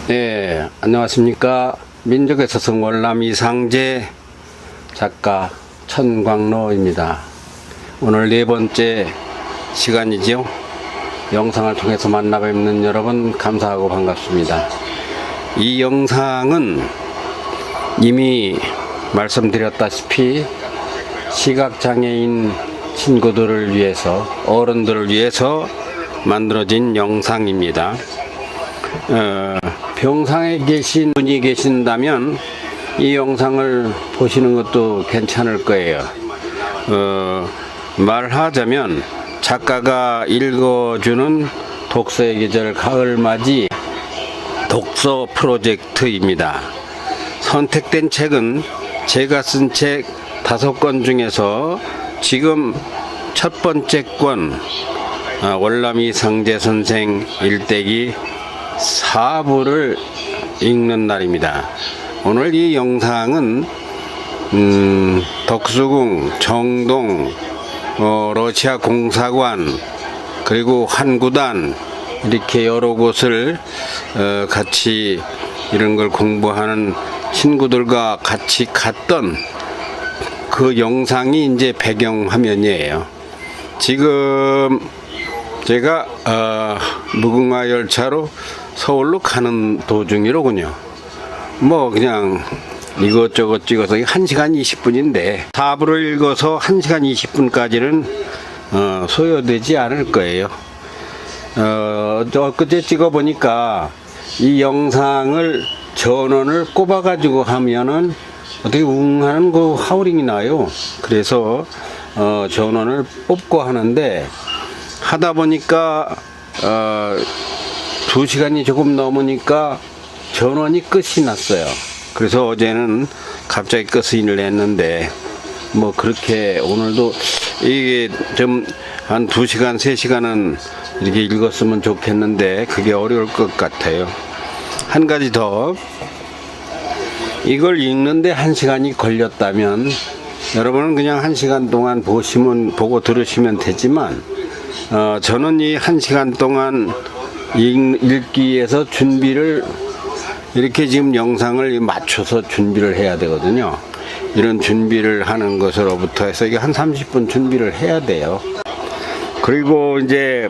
네, 안녕하십니까. 민족의 서성 월남 이상재 작가 천광로입니다. 오늘 네 번째 시간이죠. 영상을 통해서 만나 뵙는 여러분 감사하고 반갑습니다. 이 영상은 이미 말씀드렸다시피 시각장애인 친구들을 위해서, 어른들을 위해서 만들어진 영상입니다. 병상에 계신 분이 계신다면 이 영상을 보시는 것도 괜찮을 거예요. 말하자면 작가가 읽어주는 독서의 계절 가을맞이 독서 프로젝트입니다. 선택된 책은 제가 쓴 책 5권 중에서 지금 첫 번째 권 월남 이상재 선생 일대기 4부를 읽는 날입니다. 오늘 이 영상은 덕수궁, 정동, 러시아 공사관, 그리고 한구단, 이렇게 여러 곳을 같이 이런 걸 공부하는 친구들과 같이 갔던 그 영상이 이제 배경화면이에요. 지금 제가 무궁화 열차로 서울로 가는 도중이로군요. 뭐 그냥 이것저것 찍어서 1시간 20분인데 4부를 읽어서 1시간 20분까지는 소요되지 않을 거예요. 엊그제 찍어보니까 이 영상을 전원을 꼽아가지고 하면은 어떻게 웅하는 그 하우링이 나요. 그래서 전원을 뽑고 하는데 하다 보니까 2시간이 조금 넘으니까 전원이 끝이 났어요. 그래서 어제는 갑자기 끝을 냈는데 뭐 그렇게 오늘도 이게 좀 한 2시간 3시간은 이렇게 읽었으면 좋겠는데 그게 어려울 것 같아요. 한 가지 더, 이걸 읽는데 1시간이 걸렸다면 여러분은 그냥 1시간 동안 보고 들으시면 되지만 저는 이 1시간 동안 읽기 위해서 준비를 이렇게 지금 영상을 맞춰서 준비를 해야 되거든요. 이런 준비를 하는 것으로부터 해서 이게 한 30분 준비를 해야 돼요. 그리고 이제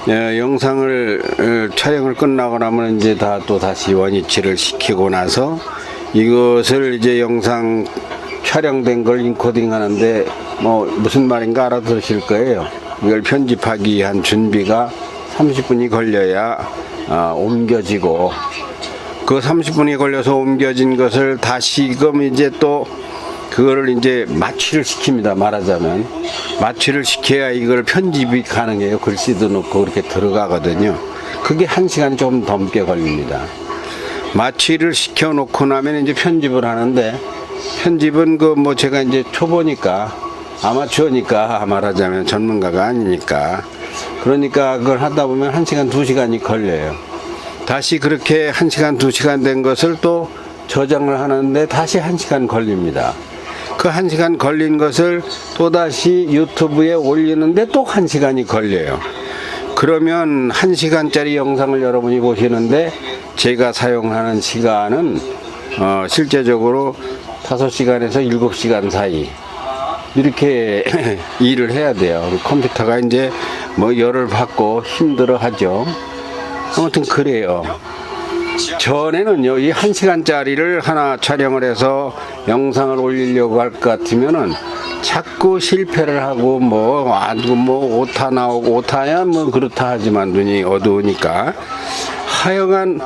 영상을 촬영을 끝나고 나면 이제 다시 원위치를 시키고 나서 이것을 이제 영상 촬영된 걸 인코딩 하는데 뭐 무슨 말인가 알아들으실 거예요. 이걸 편집하기 위한 준비가 30분이 걸려야 옮겨지고, 그 30분이 걸려서 옮겨진 것을 다시금 이제 또 그거를 이제 마취를 시킵니다. 말하자면 마취를 시켜야 이걸 편집이 가능해요. 글씨도 넣고 그렇게 들어가거든요. 그게 1시간 좀 넘게 걸립니다. 마취를 시켜 놓고 나면 이제 편집을 하는데, 편집은 그 뭐 제가 이제 초보니까, 아마추어니까, 말하자면 전문가가 아니니까, 그러니까 그걸 하다 보면 1시간 2시간이 걸려요. 다시 그렇게 1시간 2시간 된 것을 또 저장을 하는데 다시 1시간 걸립니다. 그 1시간 걸린 것을 또다시 유튜브에 올리는데 또 1시간이 걸려요. 그러면 1시간짜리 영상을 여러분이 보시는데 제가 사용하는 시간은 실제적으로 5시간에서 7시간 사이 이렇게 일을 해야 돼요. 컴퓨터가 이제 뭐 열을 받고 힘들어 하죠. 아무튼 그래요. 전에는요, 이 1시간짜리를 하나 촬영을 해서 영상을 올리려고 할 것 같으면은 자꾸 실패를 하고 오타 나오고, 오타야 뭐 그렇다 하지만 눈이 어두우니까 하여간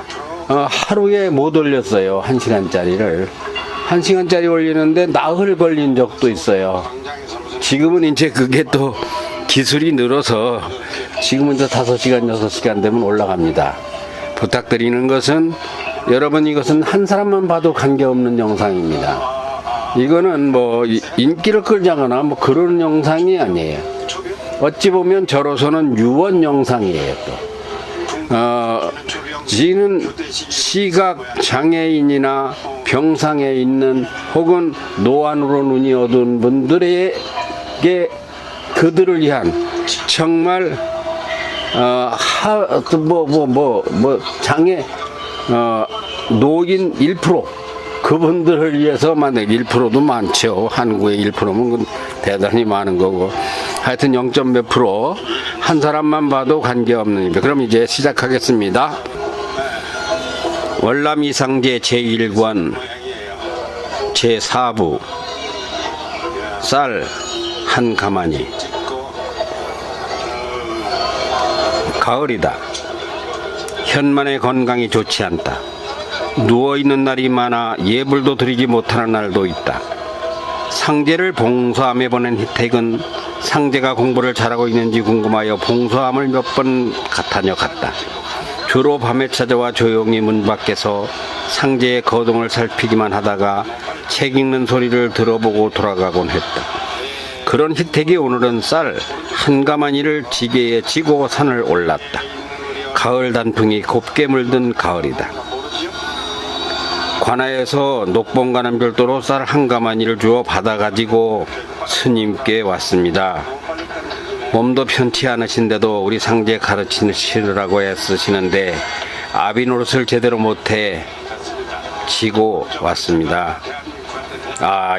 하루에 못 올렸어요. 1시간짜리를 1시간짜리 올리는데 나흘 걸린 적도 있어요. 지금은 이제 그게 또 기술이 늘어서 지금은 이제 5시간 6시간 되면 올라갑니다. 부탁드리는 것은, 여러분, 이것은 한 사람만 봐도 관계없는 영상입니다. 이거는 뭐 인기를 끌자거나 뭐 그런 영상이 아니에요. 어찌 보면 저로서는 유언 영상이에요. 또 지는 시각 장애인이나 병상에 있는 혹은 노안으로 눈이 어두운 분들에게 그들을 위한 정말 장애 노인 1% 그분들을 위해서 만든 1%도 많죠. 한국의 1%면 대단히 많은 거고. 하여튼 0. 몇 프로 한 사람만 봐도 관계없는 일입니다. 그럼 이제 시작하겠습니다. 월남 이상제 제1권 제4부 쌀 한 가마니. 가을이다. 현만의 건강이 좋지 않다. 누워있는 날이 많아 예불도 드리지 못하는 날도 있다. 상제를 봉사함에 보낸 희택은 상제가 공부를 잘하고 있는지 궁금하여 봉사함을 몇 번 다녀갔다. 주로 밤에 찾아와 조용히 문 밖에서 상제의 거동을 살피기만 하다가 책 읽는 소리를 들어보고 돌아가곤 했다. 그런 희택이 오늘은 쌀 한 가마니를 지게에 지고 산을 올랐다. 가을 단풍이 곱게 물든 가을이다. 관아에서 녹봉과는 별도로 쌀 한 가마니를 주어 받아가지고 스님께 왔습니다. 몸도 편치 않으신데도 우리 상제 가르치시라고 애쓰시는데 아비 노릇을 제대로 못해 지고 왔습니다.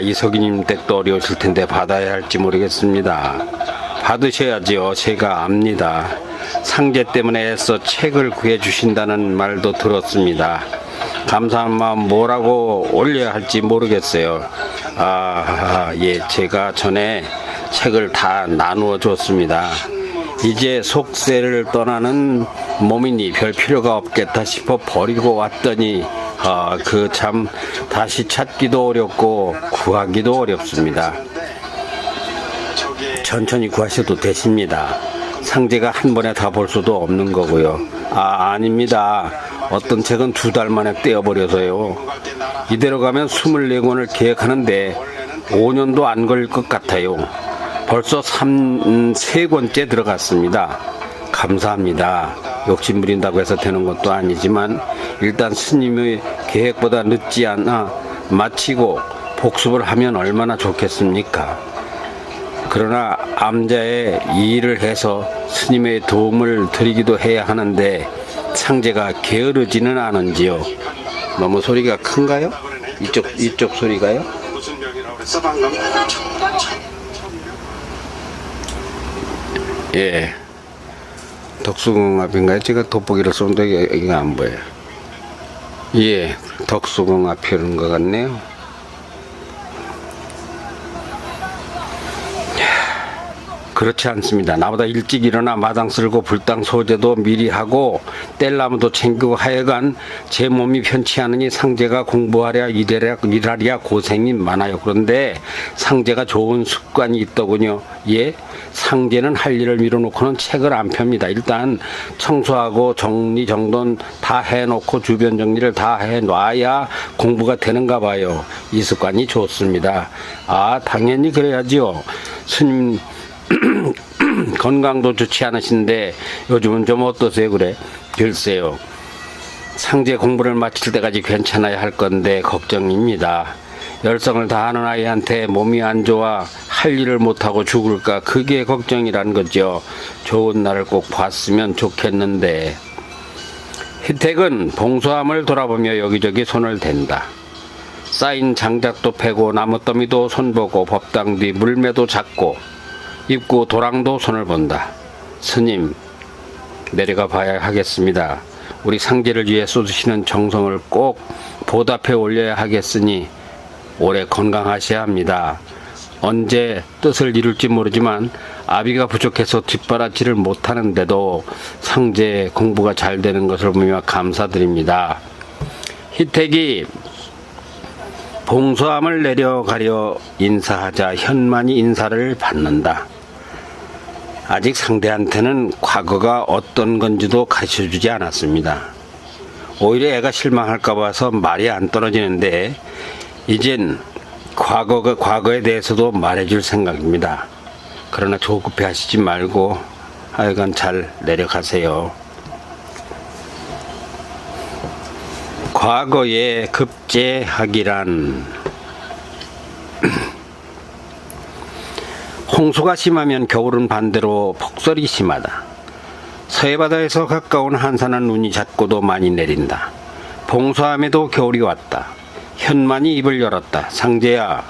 이석이님 댁도 어려우실 텐데 받아야 할지 모르겠습니다. 받으셔야지요. 제가 압니다. 상제 때문에 애써 책을 구해주신다는 말도 들었습니다. 감사한 마음 뭐라고 올려야 할지 모르겠어요. 예, 제가 전에 책을 다 나누어 줬습니다. 이제 속세를 떠나는 몸이니 별 필요가 없겠다 싶어 버리고 왔더니 그 참 다시 찾기도 어렵고 구하기도 어렵습니다. 천천히 구하셔도 되십니다. 상제가 한 번에 다 볼 수도 없는 거고요. 아닙니다. 어떤 책은 2달 만에 떼어버려서요. 이대로 가면 24권을 계획하는데 5년도 안 걸릴 것 같아요. 벌써 3권째 들어갔습니다. 감사합니다. 욕심 부린다고 해서 되는 것도 아니지만 일단 스님의 계획보다 늦지 않아 마치고 복습을 하면 얼마나 좋겠습니까? 그러나 암자에 이 일을 해서 스님의 도움을 드리기도 해야 하는데 상제가 게으르지는 않은지요. 너무 소리가 큰가요? 이쪽 소리가요? 예. 덕수궁 앞인가요? 제가 돋보기를 쏘는데 여기가 안 보여요. 예, 덕수궁 앞이는 것 같네요. 그렇지 않습니다. 나보다 일찍 일어나 마당 쓸고 불당 소재도 미리 하고 뗄나무도 챙기고 하여간 제 몸이 편치 않으니 상제가 공부하랴 일하랴 고생이 많아요. 그런데 상제가 좋은 습관이 있더군요. 예? 상제는 할 일을 미뤄놓고는 책을 안 펴니다. 일단 청소하고 정리정돈 다 해놓고 주변 정리를 다 해놔야 공부가 되는가 봐요. 이 습관이 좋습니다. 당연히 그래야지요. 스님 건강도 좋지 않으신데 요즘은 좀 어떠세요? 그래? 글쎄요. 상제 공부를 마칠 때까지 괜찮아야 할 건데 걱정입니다. 열성을 다하는 아이한테 몸이 안 좋아 할 일을 못하고 죽을까 그게 걱정이란 거죠. 좋은 날을 꼭 봤으면 좋겠는데. 희택은 봉소함을 돌아보며 여기저기 손을 댄다. 쌓인 장작도 패고 나무더미도 손보고 법당 뒤 물매도 잡고 입구 도랑도 손을 본다. 스님, 내려가 봐야 하겠습니다. 우리 상제를 위해 쏟으시는 정성을 꼭 보답해 올려야 하겠으니 오래 건강하셔야 합니다. 언제 뜻을 이룰지 모르지만 아비가 부족해서 뒷바라지를 못하는데도 상제 공부가 잘 되는 것을 보며 감사드립니다. 희택이 봉소함을 내려가려 인사하자 현만이 인사를 받는다. 아직 상대한테는 과거가 어떤 건지도 가르쳐주지 않았습니다. 오히려 애가 실망할까 봐서 말이 안 떨어지는데 이젠 과거에 대해서도 말해줄 생각입니다. 그러나 조급해 하시지 말고 하여간 잘 내려가세요. 과거에 급제하기란 홍수가 심하면 겨울은 반대로 폭설이 심하다. 서해바다에서 가까운 한산은 눈이 잦고도 많이 내린다. 동서함에도 겨울이 왔다. 현만이 입을 열었다. 상제야,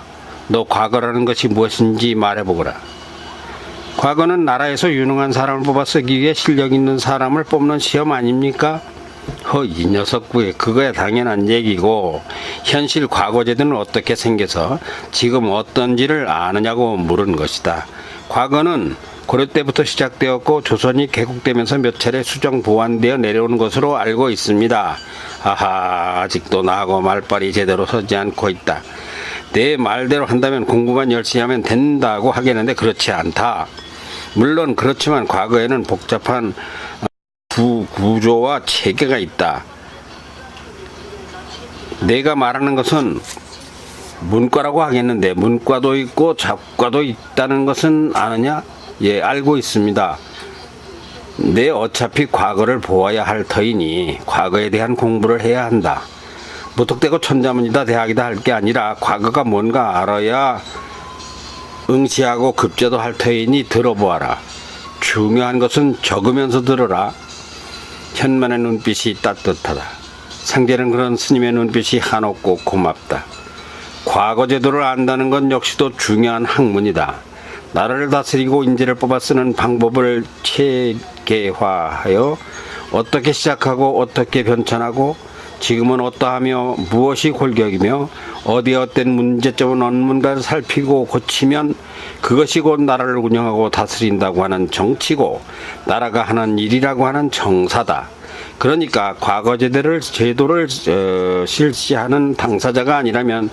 너 과거라는 것이 무엇인지 말해보거라. 과거는 나라에서 유능한 사람을 뽑아 쓰기 위해 실력 있는 사람을 뽑는 시험 아닙니까? 이 녀석 그거야 당연한 얘기고, 현실 과거제도는 어떻게 생겨서 지금 어떤지를 아느냐고 물은 것이다. 과거는 고려 때부터 시작되었고 조선이 개국되면서 몇 차례 수정 보완되어 내려오는 것으로 알고 있습니다. 아하, 아직도 나하고 말빨이 제대로 서지 않고 있다. 내 말대로 한다면 공부만 열심히 하면 된다고 하겠는데 그렇지 않다. 물론 그렇지만 과거에는 복잡한 구조와 체계가 있다. 내가 말하는 것은 문과라고 하겠는데 문과도 있고 잡과도 있다는 것은 아느냐? 예, 알고 있습니다. 내 어차피 과거를 보아야 할 터이니 과거에 대한 공부를 해야 한다. 무턱대고 천자문이다 대학이다 할 게 아니라 과거가 뭔가 알아야 응시하고 급제도 할 터이니 들어보아라. 중요한 것은 적으면서 들어라. 현만의 눈빛이 따뜻하다. 상제는 그런 스님의 눈빛이 한없고 고맙다. 과거 제도를 안다는 건 역시도 중요한 학문이다. 나라를 다스리고 인재를 뽑아 쓰는 방법을 체계화하여 어떻게 시작하고 어떻게 변천하고 지금은 어떠하며 무엇이 골격이며 어디에 어떤 문제점은 없는가를 살피고 고치면 그것이 곧 나라를 운영하고 다스린다고 하는 정치고 나라가 하는 일이라고 하는 정사다. 그러니까 과거 제도를 실시하는 당사자가 아니라면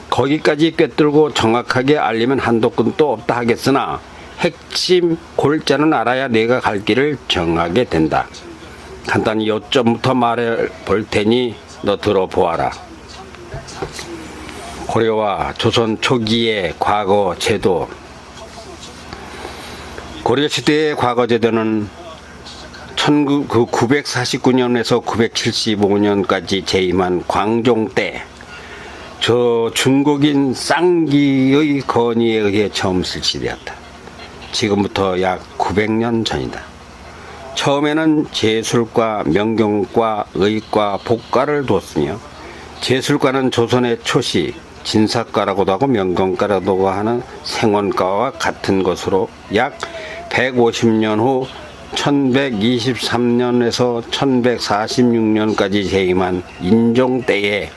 거기까지 꿰뚫고 정확하게 알리면 한도 끝도 없다 하겠으나 핵심 골자는 알아야 내가 갈 길을 정하게 된다. 간단히 요점부터 말해 볼 테니 너 들어보아라. 고려와 조선 초기의 과거 제도. 고려시대의 과거 제도는 949년에서 975년까지 재임한 광종 때 저 중국인 쌍기의 건의에 의해 처음 실시되었다. 지금부터 약 900년 전이다. 처음에는 제술과, 명경과, 의과, 복과를 두었으며 제술과는 조선의 초시, 진사과라고도 하고 명경과라고도 하는 생원과와 같은 것으로 약 150년 후 1123년에서 1146년까지 재임한 인종 때에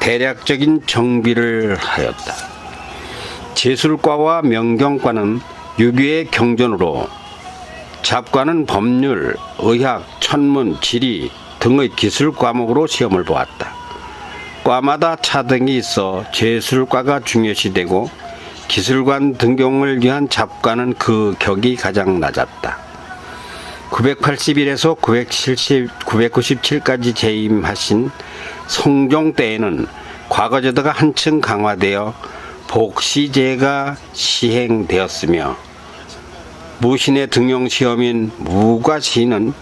대략적인 정비를 하였다. 제술과와 명경과는 유교의 경전으로 잡과는 법률, 의학, 천문, 지리 등의 기술 과목으로 시험을 보았다. 과마다 차등이 있어 제술과가 중요시되고 기술관 등용을 위한 잡과는 그 격이 가장 낮았다. 981에서 997까지 재임하신 성종 때에는 과거제도가 한층 강화되어 복시제가 시행되었으며 무신의 등용시험인 무과시는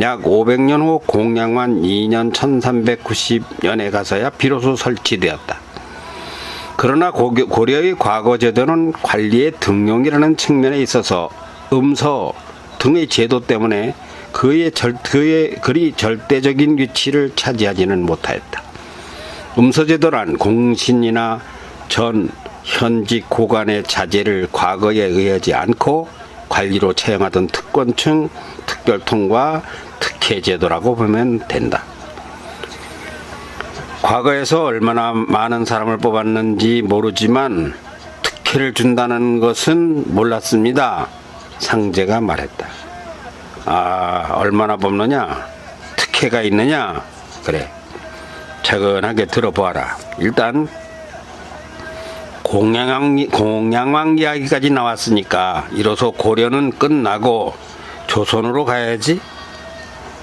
약 500년 후 공양만 2년 1390년에 가서야 비로소 설치되었다. 그러나 고려의 과거제도는 관리의 등용이라는 측면에 있어서 음서 등의 제도 때문에 그리 절대적인 위치를 차지하지는 못하였다. 음서제도란 공신이나 전, 현직 고관의 자제를 과거에 의하지 않고 관리로 채용하던 특권층, 특별통과 특혜제도라고 보면 된다. 과거에서 얼마나 많은 사람을 뽑았는지 모르지만 특혜를 준다는 것은 몰랐습니다. 상제가 말했다. 얼마나 뽑느냐? 특혜가 있느냐? 그래. 차근하게 들어보아라. 일단 공양왕 이야기까지 나왔으니까 이로써 고려는 끝나고 조선으로 가야지.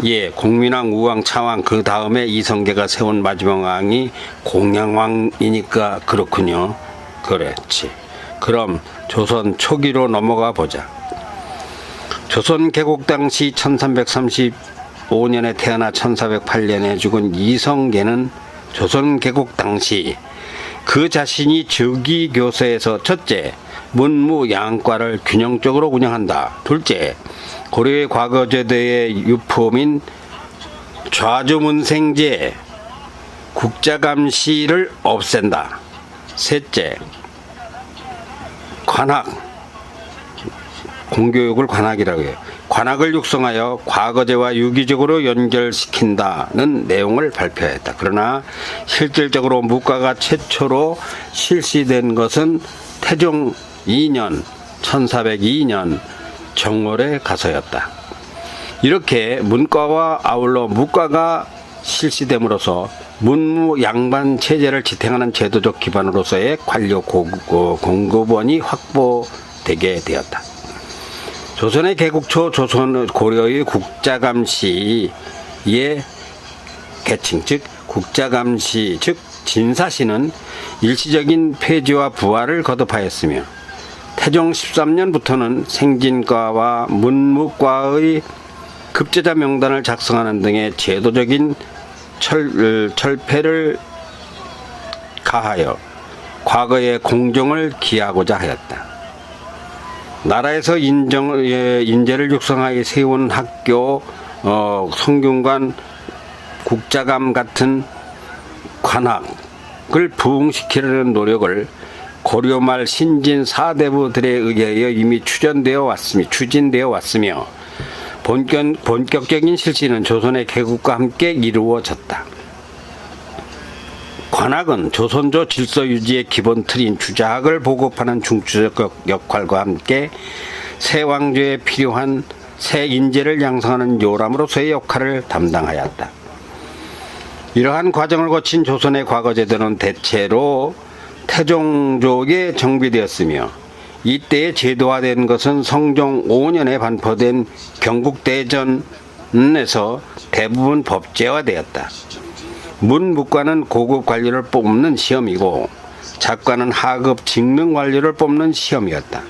예, 공민왕, 우왕, 차왕 그 다음에 이성계가 세운 마지막 왕이 공양왕이니까 그렇군요. 그렇지. 그럼 조선 초기로 넘어가 보자. 조선 개국 당시 1335년에 태어나 1408년에 죽은 이성계는 조선 개국 당시 그 자신이 즉위교서에서 첫째, 문무 양과를 균형적으로 운영한다. 둘째, 고려의 과거제도의 유품인 좌조문생제 국자감시를 없앤다. 셋째, 관학, 공교육을 관학이라고 해요. 관학을 육성하여 과거제와 유기적으로 연결시킨다는 내용을 발표했다. 그러나 실질적으로 문과가 최초로 실시된 것은 태종 2년 1402년 정월에 가서였다. 이렇게 문과와 아울러 무과가 실시됨으로써 문무 양반 체제를 지탱하는 제도적 기반으로서의 관료 공급원이 확보되게 되었다. 조선의 개국 초 조선 고려의 국자감시의 계층, 즉 국자감시, 즉 진사시는 일시적인 폐지와 부활을 거듭하였으며 태종 13년부터는 생진과와 문무과의 급제자 명단을 작성하는 등의 제도적인 철폐를 가하여 과거의 공정을 기하고자 하였다. 나라에서 인재를 육성하여 세운 학교, 성균관, 국자감 같은 관학을 부흥시키려는 노력을 고려 말 신진 4대부들에 의하여 이미 추진되어 왔으며 본격적인 실시는 조선의 개국과 함께 이루어졌다. 관학은 조선조 질서 유지의 기본 틀인 주자학을 보급하는 중추적 역할과 함께 새 왕조에 필요한 새 인재를 양성하는 요람으로서의 역할을 담당하였다. 이러한 과정을 거친 조선의 과거제도는 대체로 태종조에 정비되었으며 이때에 제도화된 것은 성종 5년에 반포된 경국대전에서 대부분 법제화되었다. 문무과는 고급 관료를 뽑는 시험이고 작과는 하급 직능 관료를 뽑는 시험이었다.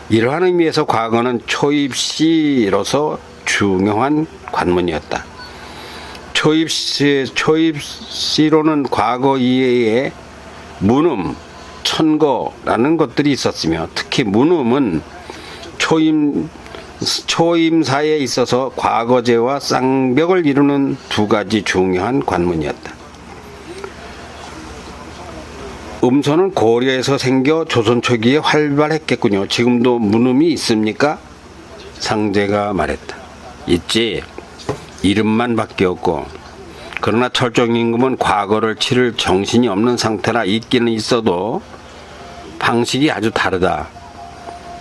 이러한 의미에서 과거는 초입시로서 중요한 관문이었다. 초입시로는 과거 이외에 문음, 천거라는 것들이 있었으며 특히 문음은 초임사에 있어서 과거제와 쌍벽을 이루는 두 가지 중요한 관문이었다. 음소는 고려에서 생겨 조선 초기에 활발했겠군요. 지금도 문음이 있습니까? 상제가 말했다. 있지. 이름만 바뀌었고 그러나 철종임금은 과거를 치를 정신이 없는 상태라 있기는 있어도 방식이 아주 다르다.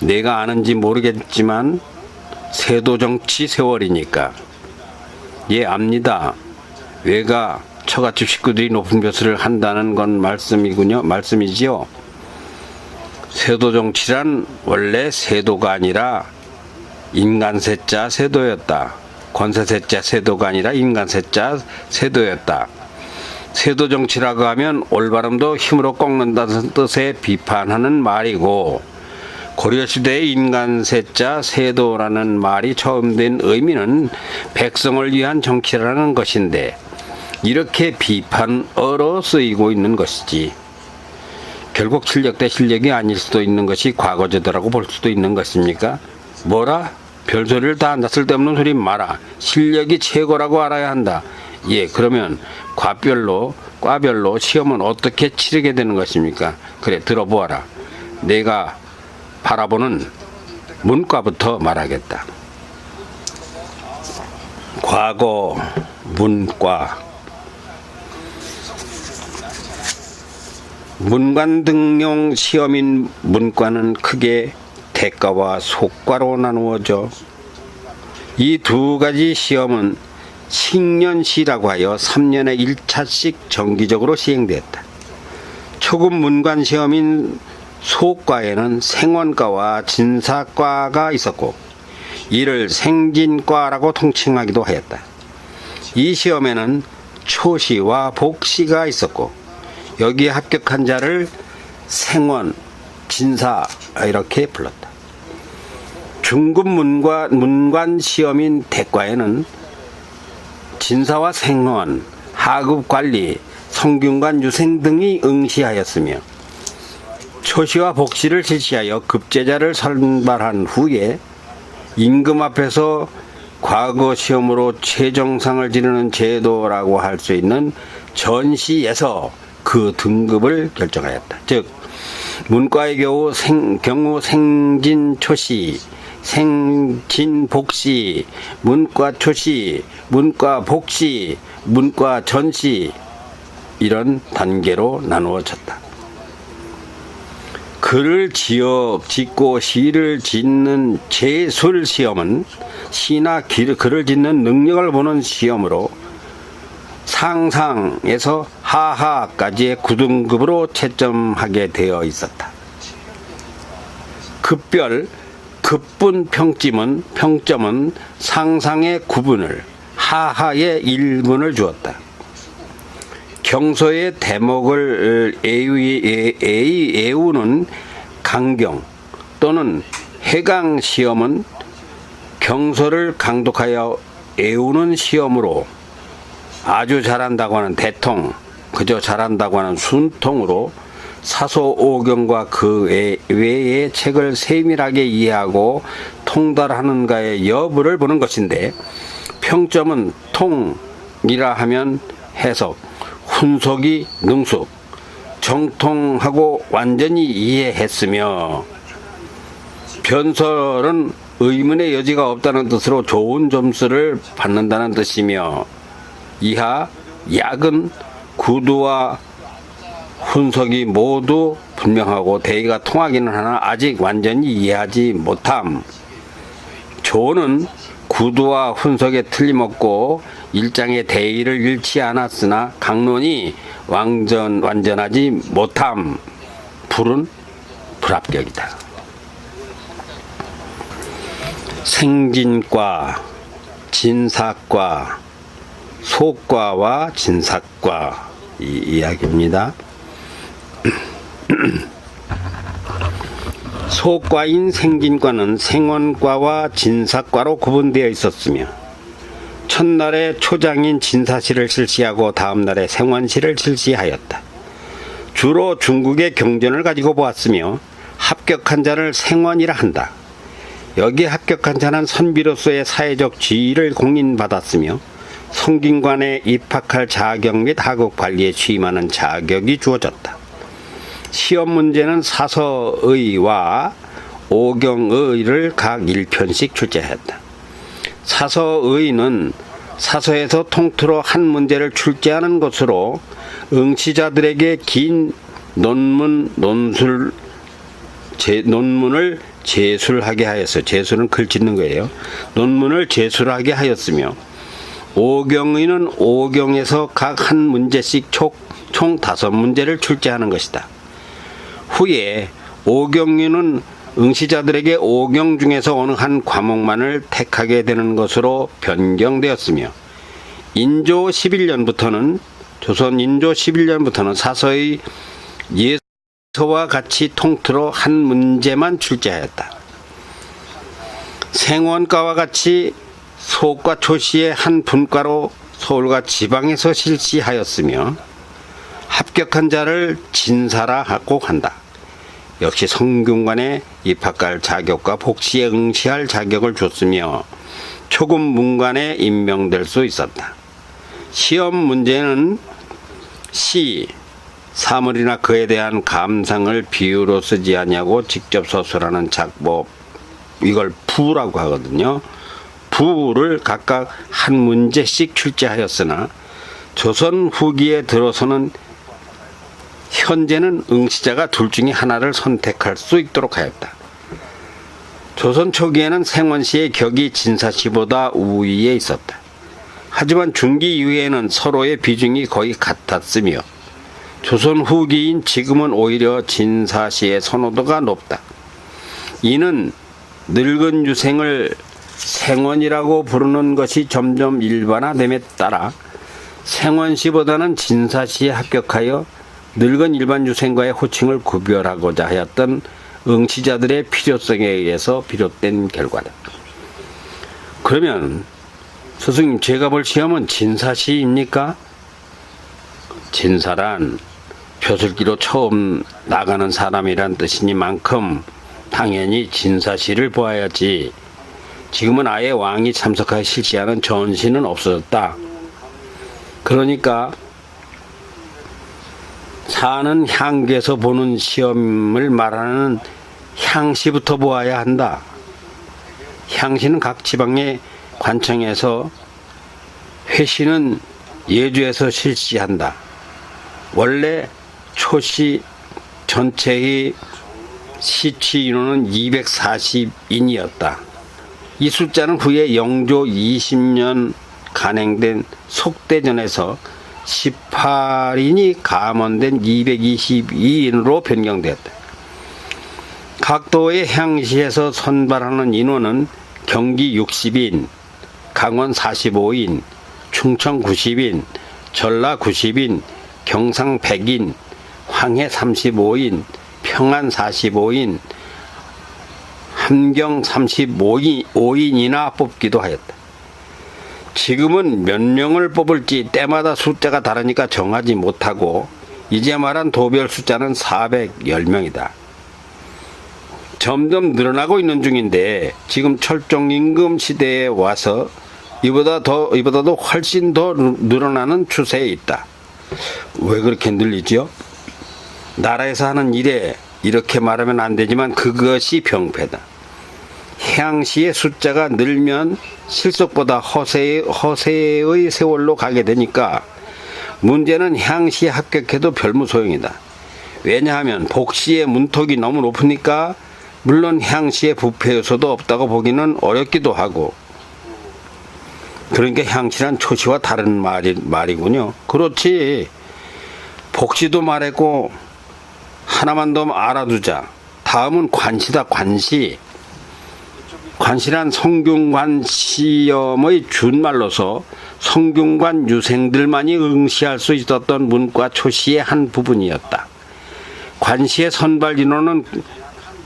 내가 아는지 모르겠지만 세도정치 세월이니까. 예, 압니다. 외가 처갓집 식구들이 높은 벼슬을 한다는 건 말씀이지요. 세도정치란 원래 세도가 아니라 인간세자 세도였다. 권세세자 세도가 아니라 인간세자 세도였다. 세도정치라고 하면 올바름도 힘으로 꺾는다는 뜻의 비판하는 말이고 고려시대의 인간세자 세도라는 말이 처음 된 의미는 백성을 위한 정치라는 것인데 이렇게 비판어로 쓰이고 있는 것이지 결국 실력 대 실력이 아닐 수도 있는 것이 과거제도라고 볼 수도 있는 것입니까? 뭐라? 별소리를 다 한다. 쓸데없는 소리 마라. 실력이 최고라고 알아야 한다. 예, 그러면 과별로 시험은 어떻게 치르게 되는 것입니까? 그래, 들어보아라. 내가 바라보는 문과부터 말하겠다. 과거 문과 문관 등용 시험인 문과는 크게 대과와 속과로 나누어져 이 두 가지 시험은 식년시라고 하여 3년에 1차씩 정기적으로 시행되었다. 초급 문관 시험인 속과에는 생원과와 진사과가 있었고 이를 생진과라고 통칭하기도 하였다. 이 시험에는 초시와 복시가 있었고 여기에 합격한 자를 생원, 진사 이렇게 불렀다. 중급 문관 시험인 대과에는 진사와 생원, 하급 관리, 성균관 유생 등이 응시하였으며 초시와 복시를 실시하여 급제자를 선발한 후에 임금 앞에서 과거 시험으로 최정상을 지르는 제도라고 할 수 있는 전시에서 그 등급을 결정하였다. 즉 문과의 경우 생진초시, 생진복시, 문과초시, 문과복시, 문과전시 이런 단계로 나누어졌다. 글을 짓고 시를 짓는 제술시험은 시나 글을 짓는 능력을 보는 시험으로 상상에서 하하까지의 9등급으로 채점하게 되어 있었다. 급분 평점은 상상의 9분을, 하하의 1분을 주었다. 경서의 대목을 애우는 강경 또는 해강 시험은 경서를 강독하여 애우는 시험으로 아주 잘한다고 하는 대통, 그저 잘한다고 하는 순통으로 사소오경과 그 외의 책을 세밀하게 이해하고 통달하는가의 여부를 보는 것인데, 평점은 통이라 하면 해석, 훈속이 능숙, 정통하고 완전히 이해했으며, 변설은 의문의 여지가 없다는 뜻으로 좋은 점수를 받는다는 뜻이며, 이하 약은 구두와 훈석이 모두 분명하고 대의가 통하기는 하나 아직 완전히 이해하지 못함. 조는 구두와 훈석에 틀림없고 일장의 대의를 잃지 않았으나 강론이 완전하지 못함. 불은 불합격이다. 생진과, 진사과, 소과와 진사과 이 이야기입니다. 소과인 생진과는 생원과와 진사과로 구분되어 있었으며, 첫날에 초장인 진사시를 실시하고 다음날에 생원시를 실시하였다. 주로 중국의 경전을 가지고 보았으며 합격한 자를 생원이라 한다. 여기 합격한 자는 선비로서의 사회적 지위를 공인받았으며 성균관에 입학할 자격 및 학업 관리에 취임하는 자격이 주어졌다. 시험 문제는 사서의와 오경의를 각 1편씩 출제하였다. 사서의는 사서에서 통틀어 한 문제를 출제하는 것으로 응시자들에게 긴 논문을 제술하게 하였어요. 제술은 글 짓는 거예요. 논문을 제술하게 하였으며, 오경의는 오경에서 각 한 문제씩 총 5문제를 출제하는 것이다. 후에 오경의는 응시자들에게 오경 중에서 어느 한 과목만을 택하게 되는 것으로 변경되었으며, 인조 11년부터는 조선 인조 11년부터는 사서의 예서와 같이 통틀어 한 문제만 출제하였다. 생원과와 같이 소과 초시의 한 분과로 서울과 지방에서 실시하였으며, 합격한 자를 진사라고 한다. 역시 성균관에 입학할 자격과 복시에 응시할 자격을 줬으며 초급 문관에 임명될 수 있었다. 시험 문제는 시, 사물이나 그에 대한 감상을 비유로 쓰지 아니하고 직접 서술하는 작법, 이걸 부라고 하거든요. 부를 각각 한 문제씩 출제하였으나 조선 후기에 들어서는 현재는 응시자가 둘 중에 하나를 선택할 수 있도록 하였다. 조선 초기에는 생원시의 격이 진사시보다 우위에 있었다. 하지만 중기 이후에는 서로의 비중이 거의 같았으며, 조선 후기인 지금은 오히려 진사시의 선호도가 높다. 이는 늙은 유생을 생원이라고 부르는 것이 점점 일반화됨에 따라 생원시보다는 진사시에 합격하여 늙은 일반 유생과의 호칭을 구별하고자 하였던 응시자들의 필요성에 의해서 비롯된 결과다. 그러면 스승님, 제가 볼 시험은 진사시입니까? 진사란 표술기로 처음 나가는 사람이란 뜻이니만큼 당연히 진사시를 보아야지 지금은 아예 왕이 참석하여 실시하는 전시는 없어졌다. 그러니까 사는 향교에서 보는 시험을 말하는 향시부터 보아야 한다. 향시는 각 지방의 관청에서, 회시는 예주에서 실시한다. 원래 초시 전체의 시취 인원은 240인이었다. 이 숫자는 후에 영조 20년 간행된 속대전에서 18인이 감원된 222인으로 변경되었다. 각 도의 향시에서 선발하는 인원은 경기 60인, 강원 45인, 충청 90인, 전라 90인, 경상 100인, 황해 35인, 평안 45인, 함경 35인이나 뽑기도 하였다. 지금은 몇 명을 뽑을지 때마다 숫자가 다르니까 정하지 못하고 이제 말한 도별 숫자는 410명이다. 점점 늘어나고 있는 중인데 지금 철종임금 시대에 와서 이보다도 훨씬 더 늘어나는 추세에 있다. 왜 그렇게 늘리죠? 나라에서 하는 일에 이렇게 말하면 안 되지만 그것이 병폐다. 향시의 숫자가 늘면 실속보다 허세의 세월로 가게 되니까 문제는 향시에 합격해도 별무소용이다. 왜냐하면 복시의 문턱이 너무 높으니까 물론 향시의 부패 요소도 없다고 보기는 어렵기도 하고, 그러니까 향시란 초시와 다른 말이군요. 그렇지. 복시도 말했고 하나만 더 알아두자. 다음은 관시다. 관시. 관시란 성균관 시험의 준말로서 성균관 유생들만이 응시할 수 있었던 문과 초시의 한 부분이었다. 관시의 선발 인원은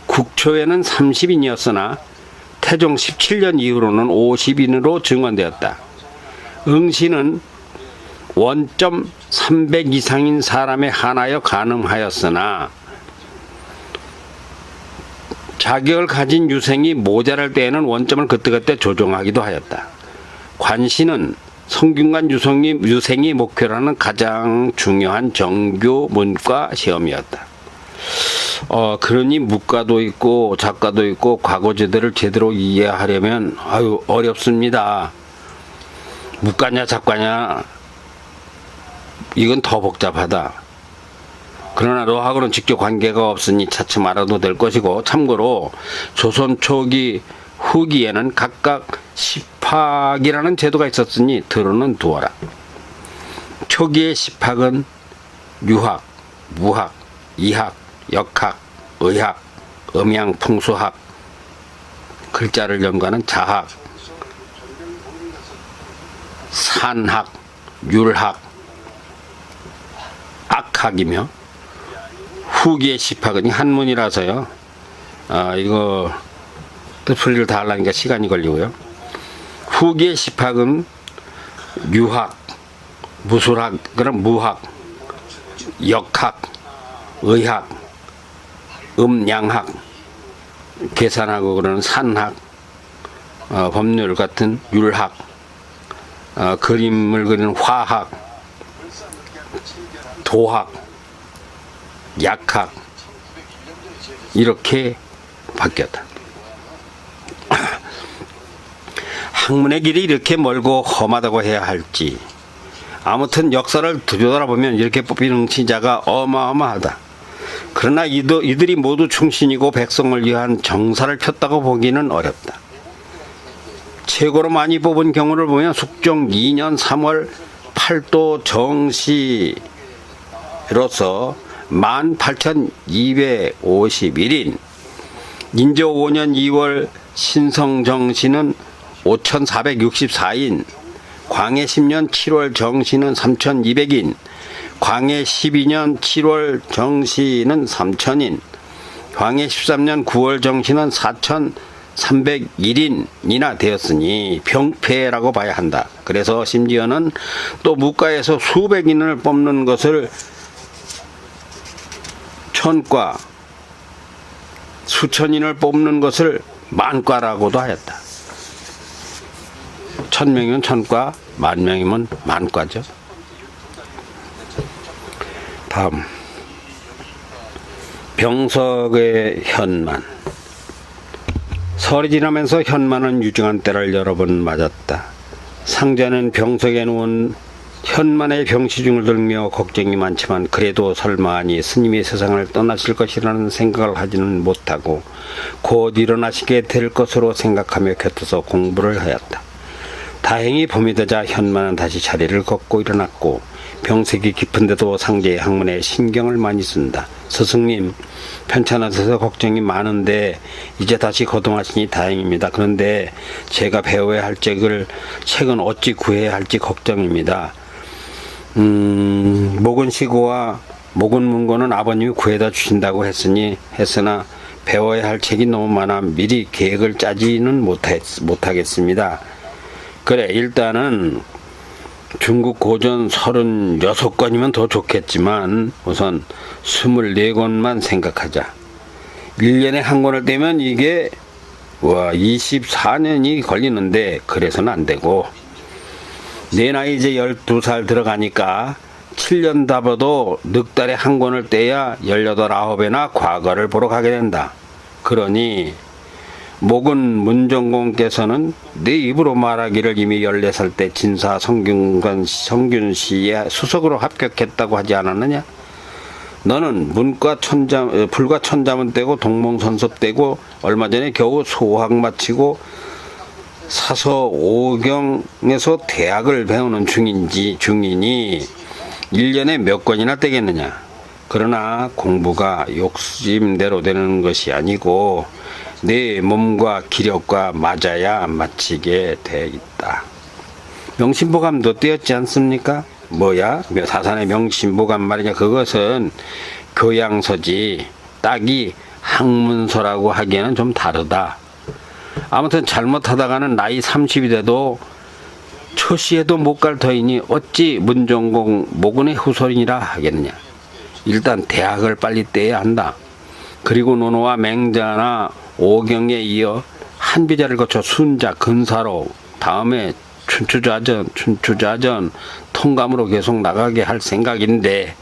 국초에는 30인이었으나 태종 17년 이후로는 50인으로 증원되었다. 응시는 원점 300 이상인 사람에 한하여 가능하였으나 자격을 가진 유생이 모자랄 때에는 원점을 그때그때 조정하기도 하였다. 관시는 성균관 유생이 목표로 하는 가장 중요한 정교 문과 시험이었다. 그러니 문과도 있고 작과도 있고 과거제도를 제대로 이해하려면 어렵습니다. 문과냐 작과냐 이건 더 복잡하다. 그러나 너하고는 직접 관계가 없으니 차츰 알아도 될 것이고, 참고로 조선 초기 후기에는 각각 10학이라는 제도가 있었으니 들어는 두어라. 초기의 10학은 유학, 무학, 이학, 역학, 의학, 음양, 풍수학, 글자를 연구하는 자학, 산학, 율학, 악학이며, 후기의 10학은 한문이라서요. 이거 뜻풀이를 다 하려니까 시간이 걸리고요. 후기의 10학은 유학, 무술학, 그럼 무학, 역학, 의학, 양학, 계산하고 그러는 산학, 법률 같은 율학, 그림을 그리는 화학, 도학, 약학, 이렇게 바뀌었다. 학문의 길이 이렇게 멀고 험하다고 해야 할지, 아무튼 역사를 들여다보면 이렇게 뽑힌 응시자가 어마어마하다. 그러나 이들이 모두 충신이고 백성을 위한 정사를 폈다고 보기는 어렵다. 최고로 많이 뽑은 경우를 보면 숙종 2년 3월 8도 정시로서 18,251인, 인조 5년 2월 신성 정시는 5,464인, 광해 10년 7월 정시는 3,200인, 광해 12년 7월 정시는 3,000인, 광해 13년 9월 정시는 4,301인이나 되었으니 병폐라고 봐야 한다. 그래서 심지어는 또 문과에서 수백인을 뽑는 것을 천과, 수천인을 뽑는 것을 만과라고도 하였다. 1000명이면 1000과, 10,000명이면 10,000과죠. 다음, 병석의 현만. 설이 지나면서 현만은 유증한 때를 여러 번 맞았다. 상자는 병석에 누운 현만의 병시중을 들며 걱정이 많지만 그래도 설마하니 스님이 세상을 떠나실 것이라는 생각을 하지는 못하고 곧 일어나시게 될 것으로 생각하며 곁에서 공부를 하였다. 다행히 봄이 되자 현만은 다시 자리를 걷고 일어났고 병색이 깊은데도 상제의 학문에 신경을 많이 쓴다. 스승님, 편찮으셔서 걱정이 많은데 이제 다시 거동하시니 다행입니다. 그런데 제가 배워야 할 책은 어찌 구해야 할지 걱정입니다. 목은 시고와 목은 문고는 아버님이 구해다 주신다고 했으나 배워야 할 책이 너무 많아 미리 계획을 짜지는 못하겠습니다. 그래, 일단은 중국 고전 36권이면 더 좋겠지만 우선 24권만 생각하자. 1년에 한 권을 떼면 이게 24년이 걸리는데 그래서는 안 되고, 내 나이 이제 12살 들어가니까 7년 답어도 넉 달에 한 권을 떼야 18, 9에나 과거를 보러 가게 된다. 그러니 목은 문정공께서는 내 입으로 말하기를 이미 14살 때 진사 성균시에 수석으로 합격했다고 하지 않았느냐? 너는 불과 천자문 떼고 동몽선섭 떼고 얼마 전에 겨우 소학 마치고 사서 5경에서 대학을 배우는 중이니 1년에 몇 권이나 떼겠느냐? 그러나 공부가 욕심대로 되는 것이 아니고 내 몸과 기력과 맞아야 마치게 돼 있다. 명심보감도 떼었지 않습니까? 뭐야? 사산의 명심보감 말이냐? 그것은 교양서지 딱이 학문서라고 하기에는 좀 다르다. 아무튼 잘못하다가는 나이 30이 돼도 초시에도 못 갈 터이니 어찌 문정공 모근의 후손이라 하겠느냐. 일단 대학을 빨리 떼야 한다. 그리고 논어와 맹자나 오경에 이어 한비자를 거쳐 순자, 근사로, 다음에 춘추자전, 통감으로 계속 나가게 할 생각인데,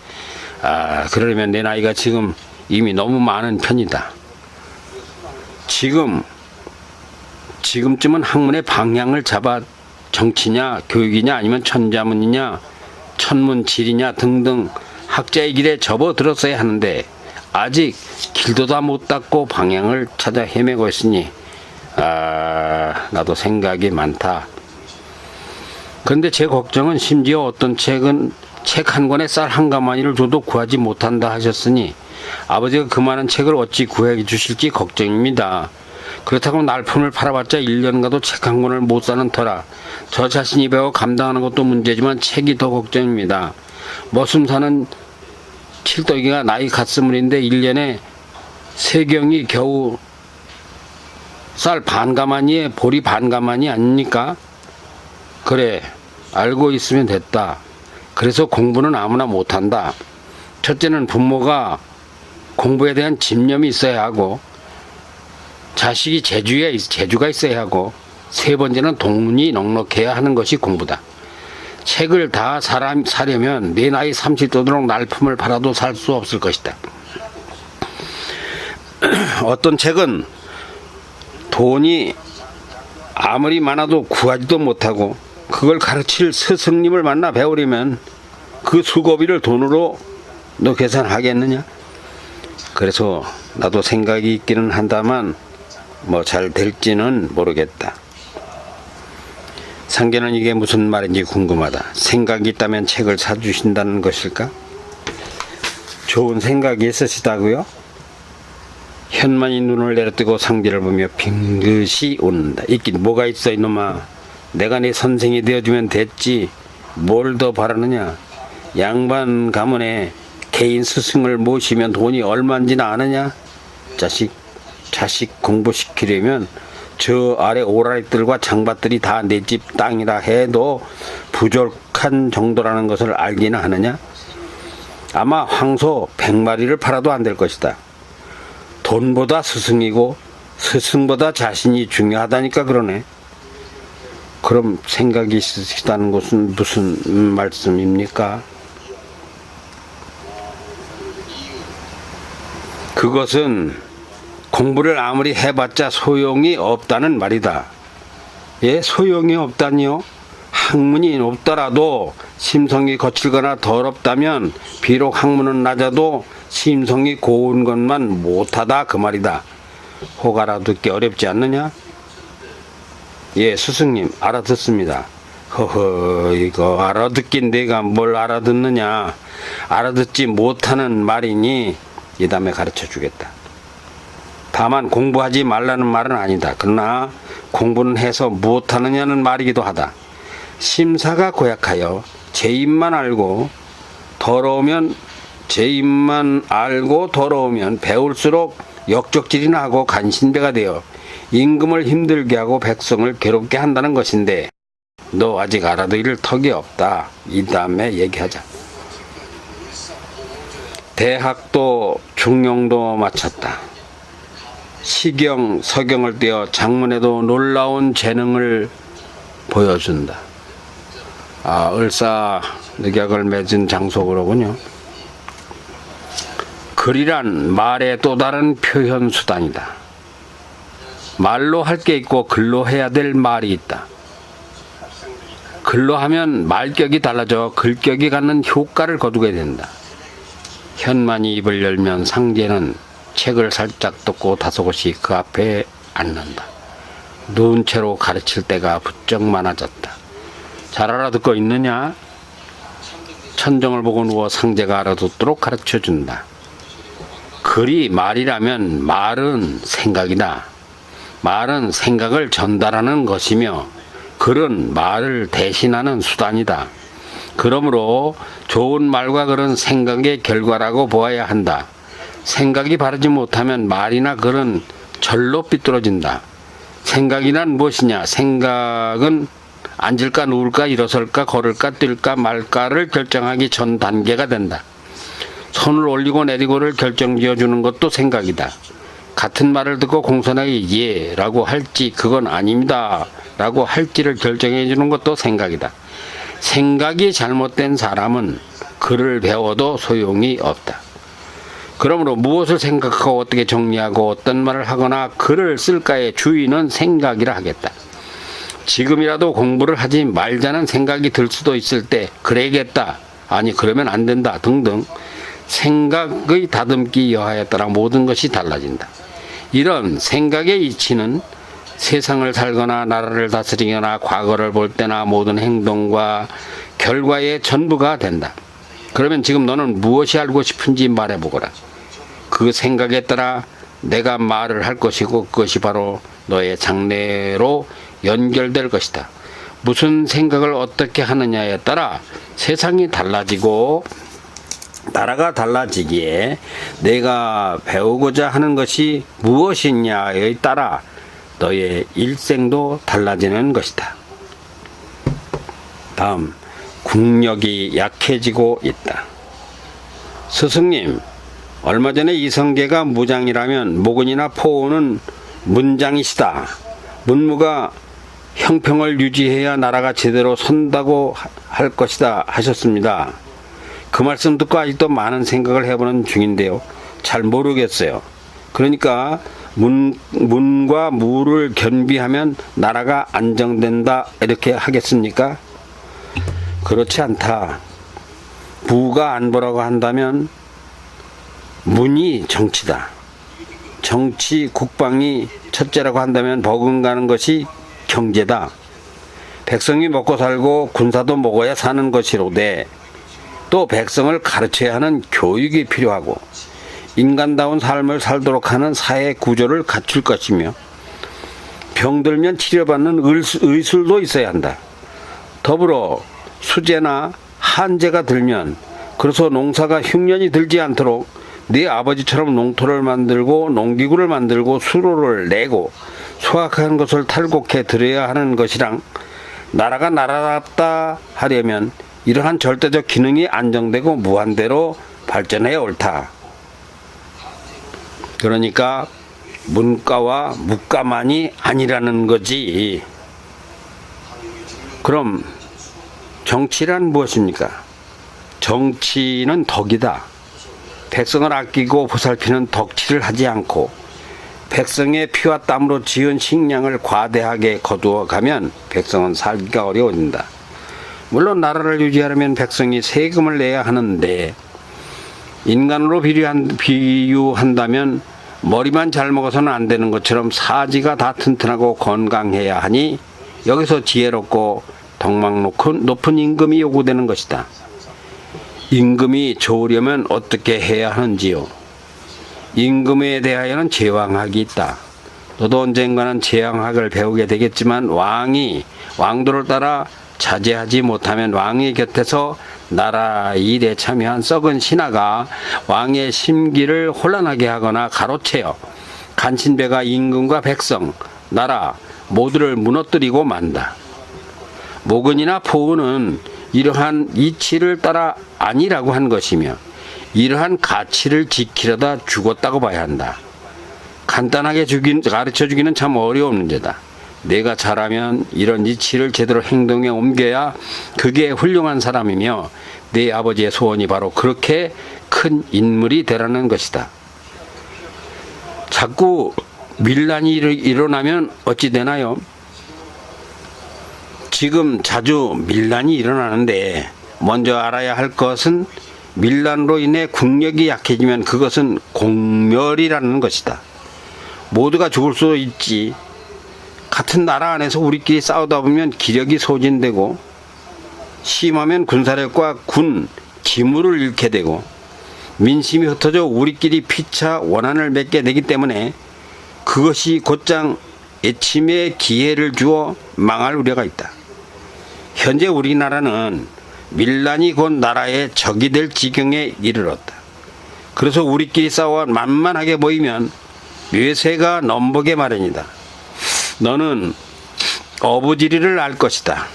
그러려면 내 나이가 지금 이미 너무 많은 편이다. 지금쯤은 학문의 방향을 잡아 정치냐, 교육이냐, 아니면 천자문이냐, 천문지리냐 등등 학자의 길에 접어들었어야 하는데 아직 길도 다 못 닦고 방향을 찾아 헤매고 있으니 나도 생각이 많다. 그런데 제 걱정은 심지어 어떤 책은 책 한 권에 쌀 한 가마니를 줘도 구하지 못한다 하셨으니 아버지가 그 많은 책을 어찌 구해 주실지 걱정입니다. 그렇다고 날품을 팔아봤자 1년 가도 책 한 권을 못 사는 터라 저 자신이 배워 감당하는 것도 문제지만 책이 더 걱정입니다. 머슴 사는 칠떡이가 나이 갓스물인데 1년에 세경이 겨우 쌀 반가마니에 보리 반가마니 아닙니까? 그래, 알고 있으면 됐다. 그래서 공부는 아무나 못한다. 첫째는 부모가 공부에 대한 집념이 있어야 하고, 자식이 재주가 있어야 하고, 세 번째는 돈이 넉넉해야 하는 것이 공부다. 책을 다 사려면 내 나이 30 되도록 날품을 팔아도 살 수 없을 것이다. 어떤 책은 돈이 아무리 많아도 구하지도 못하고 그걸 가르칠 스승님을 만나 배우려면 그 수고비를 돈으로 너 계산하겠느냐? 그래서 나도 생각이 있기는 한다만 뭐 잘 될지는 모르겠다. 상계는 이게 무슨 말인지 궁금하다. 생각이 있다면 책을 사주신다는 것일까? 좋은 생각이 있으시다고요? 현만이 눈을 내려뜨고 상제를 보며 빙긋이 웃는다. 있긴 뭐가 있어 이놈아. 내가 네 선생이 되어주면 됐지. 뭘 더 바라느냐. 양반 가문에 개인 스승을 모시면 돈이 얼마인지나 아느냐. 자식 공부시키려면 저 아래 오라리들과 장밭들이 다 내 집 땅이라 해도 부족한 정도라는 것을 알기나 하느냐? 아마 황소 100마리를 팔아도 안 될 것이다. 돈보다 스승이고 스승보다 자신이 중요하다니까 그러네. 그럼 생각이 있으시다는 것은 무슨 말씀입니까? 그것은 공부를 아무리 해봤자 소용이 없다는 말이다. 예, 소용이 없다니요? 학문이 높더라도 심성이 거칠거나 더럽다면 비록 학문은 낮아도 심성이 고운 것만 못하다 그 말이다. 혹 알아듣기 어렵지 않느냐? 예, 스승님 알아듣습니다. 허허, 이거 알아듣긴 내가 뭘 알아듣느냐. 알아듣지 못하는 말이니 이 다음에 가르쳐 주겠다. 다만 공부하지 말라는 말은 아니다. 그러나 공부는 해서 무엇하느냐는 말이기도 하다. 심사가 고약하여 제 입만 알고 더러우면 배울수록 역적질이나 하고 간신배가 되어 임금을 힘들게 하고 백성을 괴롭게 한다는 것인데 너 아직 알아들을 턱이 없다. 이 다음에 얘기하자. 대학도 중용도 마쳤다. 시경, 서경을 떼어 장문에도 놀라운 재능을 보여준다. 을사늑약을 맺은 장소그로군요. 글이란 말의 또 다른 표현 수단이다. 말로 할 게 있고 글로 해야 될 말이 있다. 글로 하면 말격이 달라져 글격이 갖는 효과를 거두게 된다. 현만이 입을 열면 상제는 책을 살짝 덮고 다소곳이 그 앞에 앉는다. 누운 채로 가르칠 때가 부쩍 많아졌다. 잘 알아듣고 있느냐? 천정을 보고 누워 상제가 알아듣도록 가르쳐준다. 글이 말이라면 말은 생각이다. 말은 생각을 전달하는 것이며 글은 말을 대신하는 수단이다. 그러므로 좋은 말과 글은 생각의 결과라고 보아야 한다. 생각이 바르지 못하면 말이나 글은 절로 삐뚤어진다. 생각이란 무엇이냐? 생각은 앉을까 누울까 일어설까 걸을까 뛸까 말까를 결정하기 전 단계가 된다. 손을 올리고 내리고를 결정지어주는 것도 생각이다. 같은 말을 듣고 공손하게 예 라고 할지 그건 아닙니다 라고 할지를 결정해 주는 것도 생각이다. 생각이 잘못된 사람은 글을 배워도 소용이 없다. 그러므로 무엇을 생각하고 어떻게 정리하고 어떤 말을 하거나 글을 쓸까의 주인은 생각이라 하겠다. 지금이라도 공부를 하지 말자는 생각이 들 수도 있을 때 그래야겠다, 아니 그러면 안 된다 등등 생각의 다듬기 여하에 따라 모든 것이 달라진다. 이런 생각의 이치는 세상을 살거나 나라를 다스리거나 과거를 볼 때나 모든 행동과 결과의 전부가 된다. 그러면 지금 너는 무엇이 알고 싶은지 말해보거라. 그 생각에 따라 내가 말을 할 것이고 그것이 바로 너의 장래로 연결될 것이다. 무슨 생각을 어떻게 하느냐에 따라 세상이 달라지고 나라가 달라지기에 내가 배우고자 하는 것이 무엇이냐에 따라 너의 일생도 달라지는 것이다. 다음, 국력이 약해지고 있다. 스승님, 얼마 전에 이성계가 무장이라면 모근이나 포오는 문장이시다. 문무가 형평을 유지해야 나라가 제대로 선다고 할 것이다 하셨습니다. 그 말씀 듣고 아직도 많은 생각을 해보는 중인데요. 잘 모르겠어요. 그러니까 문과 무를 겸비하면 나라가 안정된다 이렇게 하겠습니까? 그렇지 않다. 무가 안보라고 한다면 문이 정치다. 정치 국방이 첫째라고 한다면 버금가는 것이 경제다. 백성이 먹고 살고 군사도 먹어야 사는 것이로되 또 백성을 가르쳐야 하는 교육이 필요하고 인간다운 삶을 살도록 하는 사회 구조를 갖출 것이며 병들면 치료받는 의술도 있어야 한다. 더불어 수재나 한재가 들면 그래서 농사가 흉년이 들지 않도록 네 아버지처럼 농토를 만들고 농기구를 만들고 수로를 내고 수확한 것을 탈곡해 들여야 하는 것이랑 나라가 나라답다 하려면 이러한 절대적 기능이 안정되고 무한대로 발전해야 옳다. 그러니까 문과와 무과만이 아니라는 거지. 그럼 정치란 무엇입니까? 정치는 덕이다. 백성을 아끼고 보살피는 덕치를 하지 않고 백성의 피와 땀으로 지은 식량을 과대하게 거두어 가면 백성은 살기가 어려워진다. 물론 나라를 유지하려면 백성이 세금을 내야 하는데 인간으로 비유한다면 머리만 잘 먹어서는 안 되는 것처럼 사지가 다 튼튼하고 건강해야 하니 여기서 지혜롭고 덕망 높은 임금이 요구되는 것이다. 임금이 좋으려면 어떻게 해야 하는지요? 임금에 대하여는 제왕학이 있다. 너도 언젠가는 제왕학을 배우게 되겠지만 왕도를 따라 자제하지 못하면 왕의 곁에서 나라 일에 참여한 썩은 신하가 왕의 심기를 혼란하게 하거나 가로채어 간신배가 임금과 백성, 나라 모두를 무너뜨리고 만다. 모근이나 포근은 이러한 이치를 따라 아니라고 한 것이며 이러한 가치를 지키려다 죽었다고 봐야 한다. 간단하게 가르쳐주기는 참 어려운 문제다. 내가 잘하면 이런 이치를 제대로 행동에 옮겨야 그게 훌륭한 사람이며 내 아버지의 소원이 바로 그렇게 큰 인물이 되라는 것이다. 자꾸 밀란이 일어나면 어찌 되나요? 지금 자주 밀란이 일어나는데 먼저 알아야 할 것은 밀란으로 인해 국력이 약해지면 그것은 공멸이라는 것이다. 모두가 죽을 수도 있지. 같은 나라 안에서 우리끼리 싸우다 보면 기력이 소진되고 심하면 군사력과 군, 기물을 잃게 되고 민심이 흩어져 우리끼리 피차 원한을 맺게 되기 때문에 그것이 곧장 애침의 기회를 주어 망할 우려가 있다. 현재 우리나라는 밀란이 곧 나라의 적이 될 지경에 이르렀다. 그래서 우리끼리 싸워 만만하게 보이면 뇌세가 넘보게 마련이다. 너는 어부지리를 알 것이다.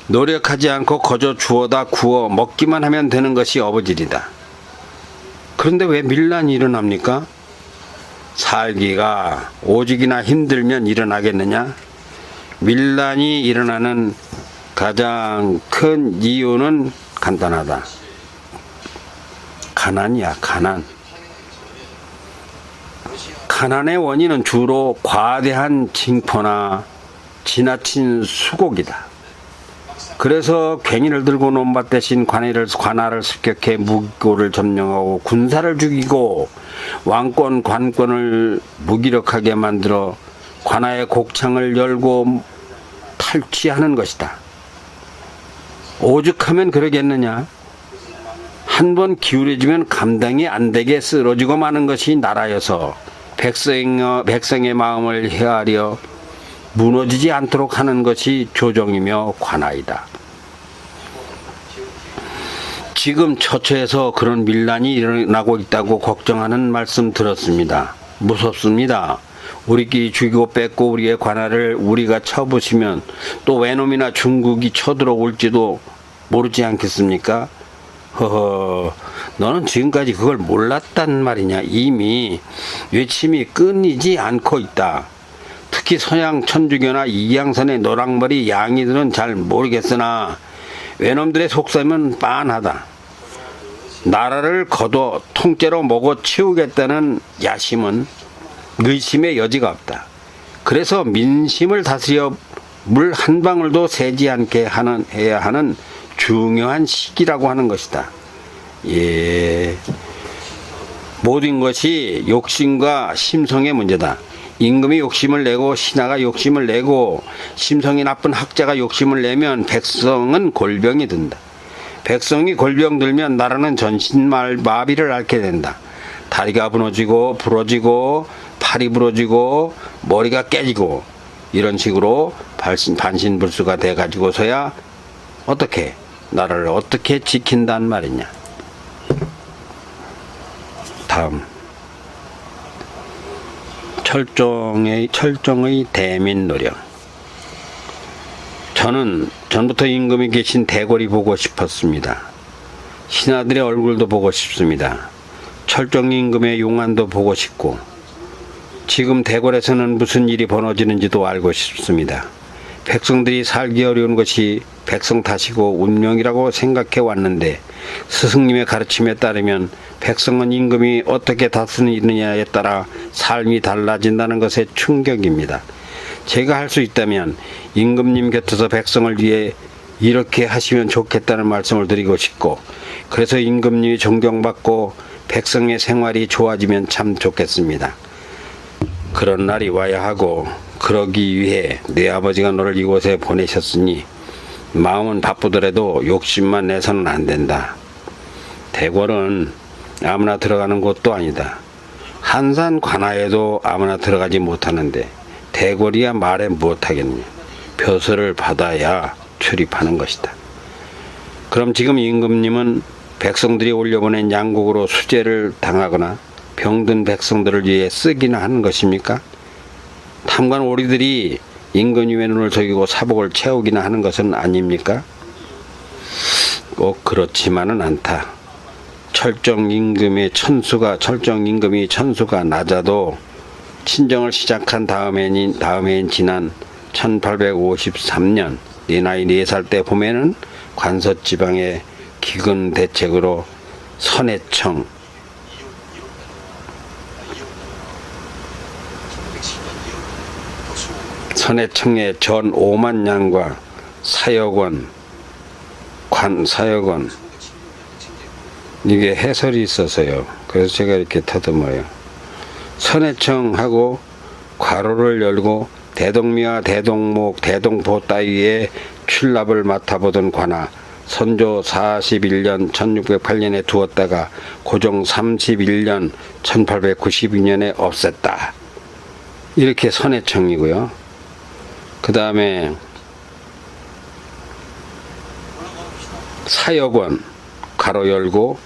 노력하지 않고 거저 주워다 구워 먹기만 하면 되는 것이 어부지리다. 그런데 왜 밀란이 일어납니까? 살기가 오직이나 힘들면 일어나겠느냐? 밀란이 일어나는 가장 큰 이유는 간단하다. 가난이야, 가난. 가난의 원인은 주로 과대한 징포나 지나친 수곡이다. 그래서 괭이를 들고 논밭 대신 관할을 습격해 무기고를 점령하고 군사를 죽이고 왕권, 관권을 무기력하게 만들어 관아의 곡창을 열고 탈취하는 것이다. 오죽하면 그러겠느냐? 한번 기울여지면 감당이 안 되게 쓰러지고 마는 것이 나라여서 백성의 마음을 헤아려 무너지지 않도록 하는 것이 조정이며 관아이다. 지금 처처에서 그런 밀란이 일어나고 있다고 걱정하는 말씀 들었습니다. 무섭습니다. 우리끼리 죽이고 뺏고 우리의 관할을 우리가 쳐부시면 또 외놈이나 중국이 쳐들어올지도 모르지 않겠습니까? 허허, 너는 지금까지 그걸 몰랐단 말이냐. 이미 외침이 끊이지 않고 있다. 특히 서양 천주교나 이양선의 노랑머리 양이들은 잘 모르겠으나 외놈들의 속셈은 빤하다. 나라를 거둬 통째로 먹어 치우겠다는 야심은 의심의 여지가 없다. 그래서 민심을 다스려 물 한 방울도 새지 않게 해야 하는 중요한 시기라고 하는 것이다. 예, 모든 것이 욕심과 심성의 문제다. 임금이 욕심을 내고 신하가 욕심을 내고 심성이 나쁜 학자가 욕심을 내면 백성은 골병이 든다. 백성이 골병 들면 나라는 전신마비를 앓게 된다. 다리가 부러지고 팔이 부러지고 머리가 깨지고 이런 식으로 반신불수가 돼가지고서야 나라를 어떻게 지킨단 말이냐. 다음, 철종의 대민 노령. 저는 전부터 임금이 계신 대궐이 보고 싶었습니다. 신하들의 얼굴도 보고 싶습니다. 철종 임금의 용안도 보고 싶고 지금 대궐에서는 무슨 일이 벌어지는지도 알고 싶습니다. 백성들이 살기 어려운 것이 백성 탓이고 운명이라고 생각해 왔는데 스승님의 가르침에 따르면 백성은 임금이 어떻게 다스리느냐에 따라 삶이 달라진다는 것에 충격입니다. 제가 할 수 있다면 임금님 곁에서 백성을 위해 이렇게 하시면 좋겠다는 말씀을 드리고 싶고, 그래서 임금님이 존경받고 백성의 생활이 좋아지면 참 좋겠습니다. 그런 날이 와야 하고, 그러기 위해 내 아버지가 너를 이곳에 보내셨으니 마음은 바쁘더라도 욕심만 내서는 안 된다. 대궐은 아무나 들어가는 곳도 아니다. 한산 관아에도 아무나 들어가지 못하는데 대궐이야 말해 못하겠냐. 표서를 받아야 출입하는 것이다. 그럼 지금 임금님은 백성들이 올려보낸 양국으로 수재를 당하거나 병든 백성들을 위해 쓰기나 하는 것입니까? 탐관 오리들이 임금님의 눈을 속이고 사복을 채우기나 하는 것은 아닙니까? 꼭 그렇지만은 않다. 철정 임금이 천수가 낮아도 친정을 시작한 다음해인 지난 1853년 내 나이 4살 때 봄에는 관서지방의 기근 대책으로 선해청에 전 5만 양과 사역원 이게 해설이 있어서요. 그래서 제가 이렇게 더듬어요. 선해청하고 괄호를 열고 대동미와 대동목, 대동보 따위의 출납을 맡아보던 관아 선조 41년 1608년에 두었다가 고종 31년 1892년에 없앴다. 이렇게 선해청이고요. 그 다음에 사역원 가로 열고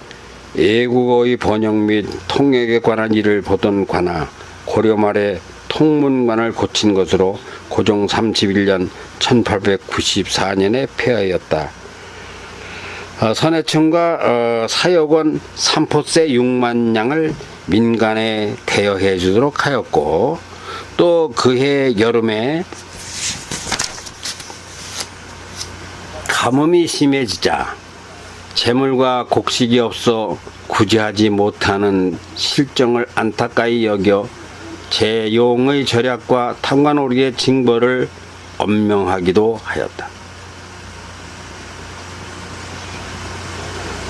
애국어의 번역 및 통역에 관한 일을 보던 관아 고려 말에 통문관을 고친 것으로 고종 31년 1894년에 폐하였다. 선해청과 사역원 삼포세 6만 양을 민간에 대여해 주도록 하였고, 또 그해 여름에 가뭄이 심해지자 재물과 곡식이 없어 구제하지 못하는 실정을 안타까이 여겨 재용의 절약과 탐관오리의 징벌을 엄명하기도 하였다.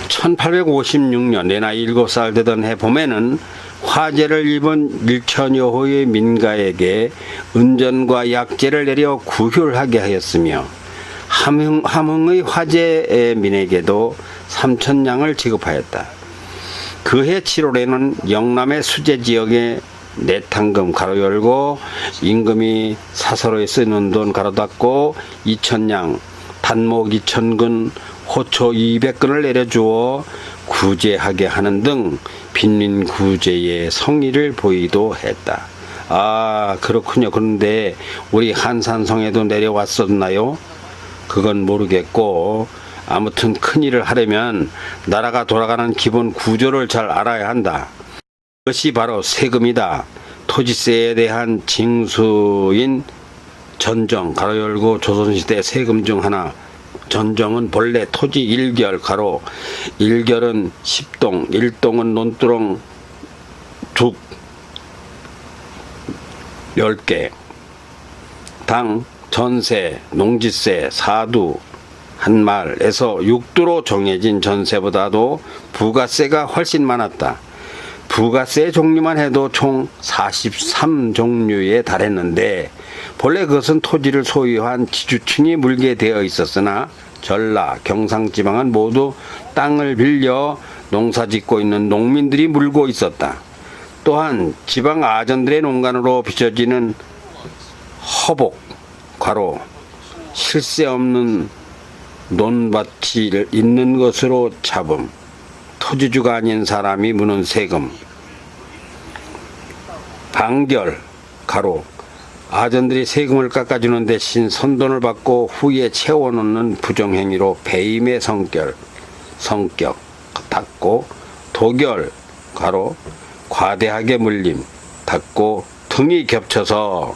1856년 내 나이 7살 되던 해 봄에는 화재를 입은 1천여 호의 민가에게 은전과 약재를 내려 구휼하게 하였으며 함흥의 화재 민에게도 3,000냥을 지급하였다. 그해 7월에는 영남의 수재 지역에 내탕금 가로 열고 임금이 사서로에 쓰는 돈 가로 닫고 2,000냥, 단목 2,000근, 호초 200근을 내려주어 구제하게 하는 등 빈민 구제의 성의를 보이도 했다. 아, 그렇군요. 그런데 우리 한산성에도 내려왔었나요? 그건 모르겠고, 아무튼 큰일을 하려면 나라가 돌아가는 기본 구조를 잘 알아야 한다. 그것이 바로 세금이다. 토지세에 대한 징수인 전정 가로 열고 조선시대 세금 중 하나. 전정은 본래 토지 1결 가로 1결은 10동 1동은 논두렁 죽 10개 당 전세 농지세 사두 한 말에서 6두로 정해진 전세보다도 부가세가 훨씬 많았다. 부가세 종류만 해도 총 43종류에 달했는데 본래 그것은 토지를 소유한 지주층이 물게 되어 있었으나 전라, 경상지방은 모두 땅을 빌려 농사짓고 있는 농민들이 물고 있었다. 또한 지방 아전들의 농간으로 빚어지는 허복, 과로, 실세 없는 논밭이 있는 것으로 잡음, 토지주가 아닌 사람이 무는 세금, 방결, 가로, 아전들이 세금을 깎아주는 대신 선돈을 받고 후에 채워놓는 부정행위로 배임의 성격, 닫고, 도결, 가로, 과대하게 물림, 닫고, 등이 겹쳐서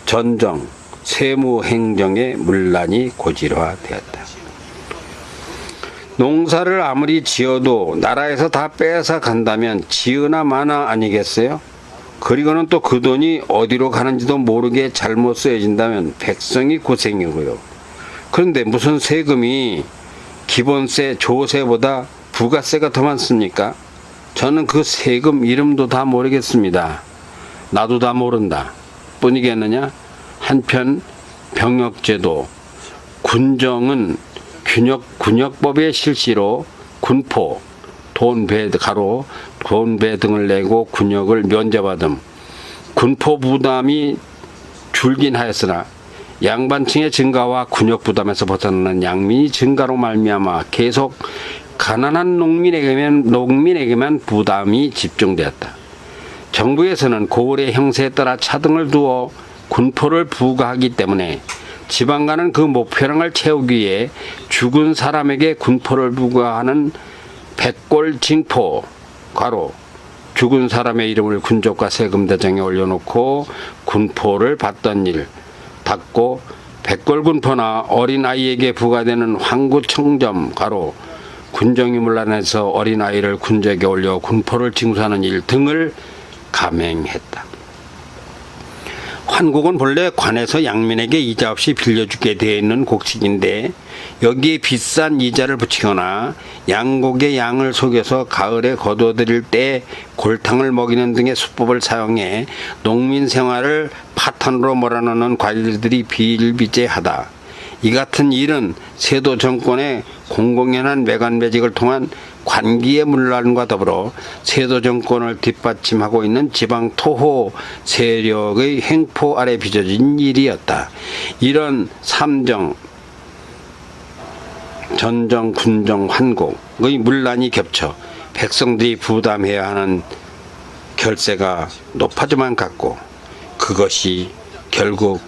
전정, 세무 행정의 문란이 고질화되었다. 농사를 아무리 지어도 나라에서 다 뺏어 간다면 지으나 마나 아니겠어요? 그리고는 또 그 돈이 어디로 가는지도 모르게 잘못 쓰여진다면 백성이 고생이고요. 그런데 무슨 세금이 기본세, 조세보다 부가세가 더 많습니까? 저는 그 세금 이름도 다 모르겠습니다. 나도 다 모른다 뿐이겠느냐? 한편 병역제도, 군정은 군역법의 실시로 군포, 돈배 등을 내고 군역을 면제받음. 군포 부담이 줄긴 하였으나 양반층의 증가와 군역 부담에서 벗어나는 양민이 증가로 말미암아 계속 가난한 농민에게만 부담이 집중되었다. 정부에서는 고을의 형세에 따라 차등을 두어 군포를 부과하기 때문에 지방가는 그 목표량을 채우기 위해 죽은 사람에게 군포를 부과하는 백골징포 죽은 사람의 이름을 군족과 세금대장에 올려놓고 군포를 받던 일 닫고 백골군포나 어린아이에게 부과되는 황구청점 군정이 문란해서 어린아이를 군적에 올려 군포를 징수하는 일 등을 감행했다. 환곡은 본래 관에서 양민에게 이자 없이 빌려주게 되어 있는 곡식인데 여기에 비싼 이자를 붙이거나 양곡의 양을 속여서 가을에 거둬들일 때 골탕을 먹이는 등의 수법을 사용해 농민 생활을 파탄으로 몰아넣는 관리들이 비일비재하다. 이 같은 일은 세도 정권의 공공연한 매간매직을 통한 관기의 문란과 더불어 세도 정권을 뒷받침하고 있는 지방 토호 세력의 횡포 아래 빚어진 일이었다. 이런 삼정, 전정, 군정, 환곡의 문란이 겹쳐 백성들이 부담해야 하는 결세가 높아져만 갔고 그것이 결국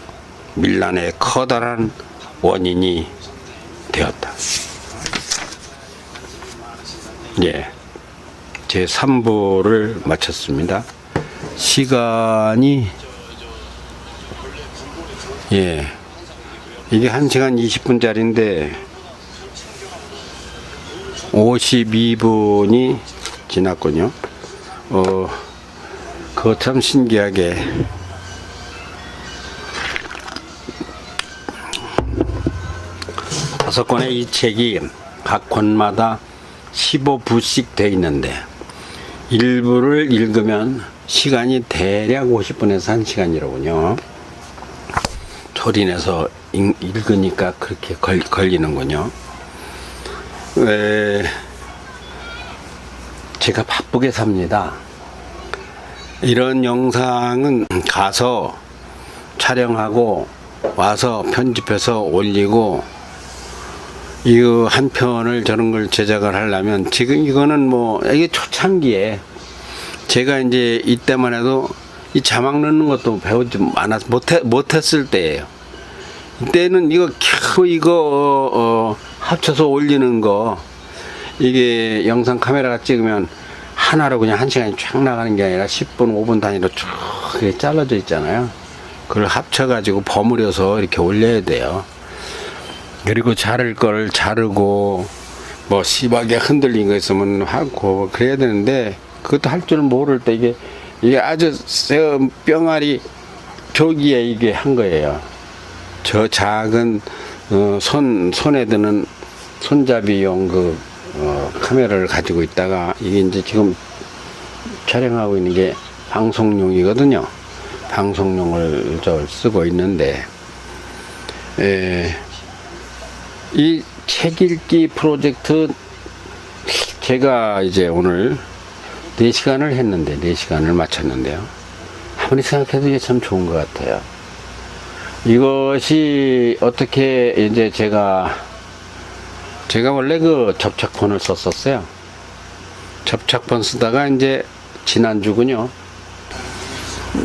밀란의 커다란 원인이 되었다. 예, 제 3부를 마쳤습니다. 시간이 이게 1시간 20분짜리인데 52분이 지났군요. 그거 참 신기하게 다섯 권의 이 책이 각 권마다 15부씩 돼 있는데 일부를 읽으면 시간이 대략 50분에서 1시간이로군요. 소리내서 읽으니까 그렇게 걸리는군요. 제가 바쁘게 삽니다. 이런 영상은 가서 촬영하고 와서 편집해서 올리고 이거 한 편을 저런 걸 제작을 하려면 지금 이거는 이게 초창기에 제가 이제 이때만 해도 이 자막 넣는 것도 배우지 않아서 못했을 때예요. 이때는 이거 합쳐서 올리는 거 이게 영상 카메라가 찍으면 하나로 그냥 1시간이 쫙 나가는 게 아니라 10분 5분 단위로 쭉 잘라져 있잖아요. 그걸 합쳐가지고 버무려서 이렇게 올려야 돼요. 그리고 자를 걸 자르고 심하게 흔들린 거 있으면 하고 그래야 되는데 그것도 할 줄 모를 때 이게 아주 뿅아리 조기에 이게 한 거예요. 저 작은 손에 드는 손잡이용 카메라를 가지고 있다가 이게 이제 지금 촬영하고 있는 게 방송용이거든요. 방송용을 쓰고 있는데 이 책 읽기 프로젝트 제가 이제 오늘 4시간을 했는데 4시간을 마쳤는데요. 아무리 생각해도 이게 참 좋은 것 같아요. 이것이 어떻게 이제 제가 원래 접착본을 썼었어요. 접착본 쓰다가 이제 지난주군요.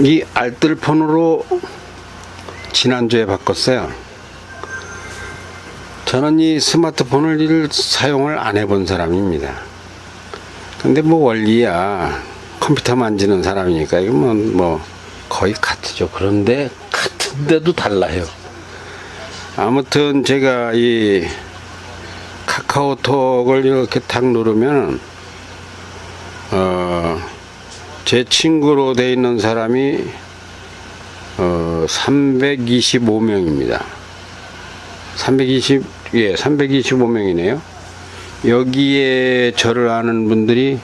이 알뜰폰으로 지난주에 바꿨어요. 저는 이 스마트폰을 사용을 안 해본 사람입니다. 근데 원리야 컴퓨터 만지는 사람이니까 이거 거의 같죠. 그런데 같은데도 달라요. 아무튼 제가 이 카카오톡을 이렇게 탁 누르면 제 친구로 돼 있는 사람이 325명입니다. 325명이네요. 여기에 저를 아는 분들이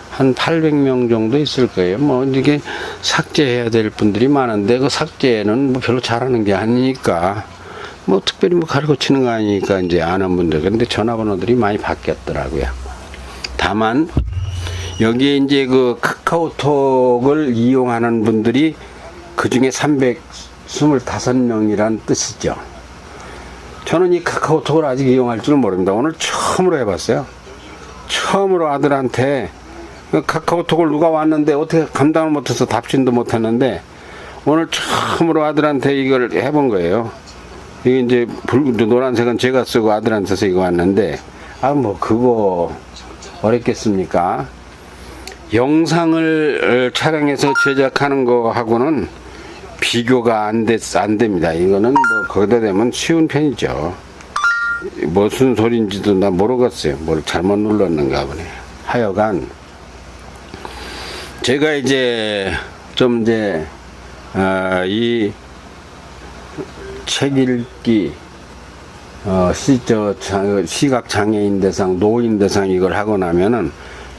한 800명 정도 있을 거예요. 뭐 이게 삭제해야 될 분들이 많은데 그 삭제는 뭐 별로 잘하는 게 아니니까 뭐 특별히 뭐 가르쳐 치는 거 아니니까 이제 아는 분들. 근데 전화번호들이 많이 바뀌었더라고요. 다만 여기에 이제 그 카카오톡을 이용하는 분들이 그 중에 325명이란 뜻이죠. 저는 이 카카오톡을 아직 이용할 줄 모릅니다. 오늘 처음으로 해봤어요. 처음으로 아들한테 카카오톡을 누가 왔는데 어떻게 감당을 못해서 답신도 못했는데 오늘 처음으로 아들한테 이걸 해본 거예요. 이게 이제 노란색은 제가 쓰고 아들한테서 이거 왔는데 뭐 그거 어렵겠습니까? 영상을 촬영해서 제작하는 거하고는 비교가 안 됩니다. 이거는 뭐 거기다 대면 쉬운 편이죠. 무슨 소리인지도 나 모르겠어요. 뭘 잘못 눌렀는가 보네. 하여간 제가 이제 좀 이 책 읽기 시각 장애인 대상, 노인 대상 이걸 하고 나면은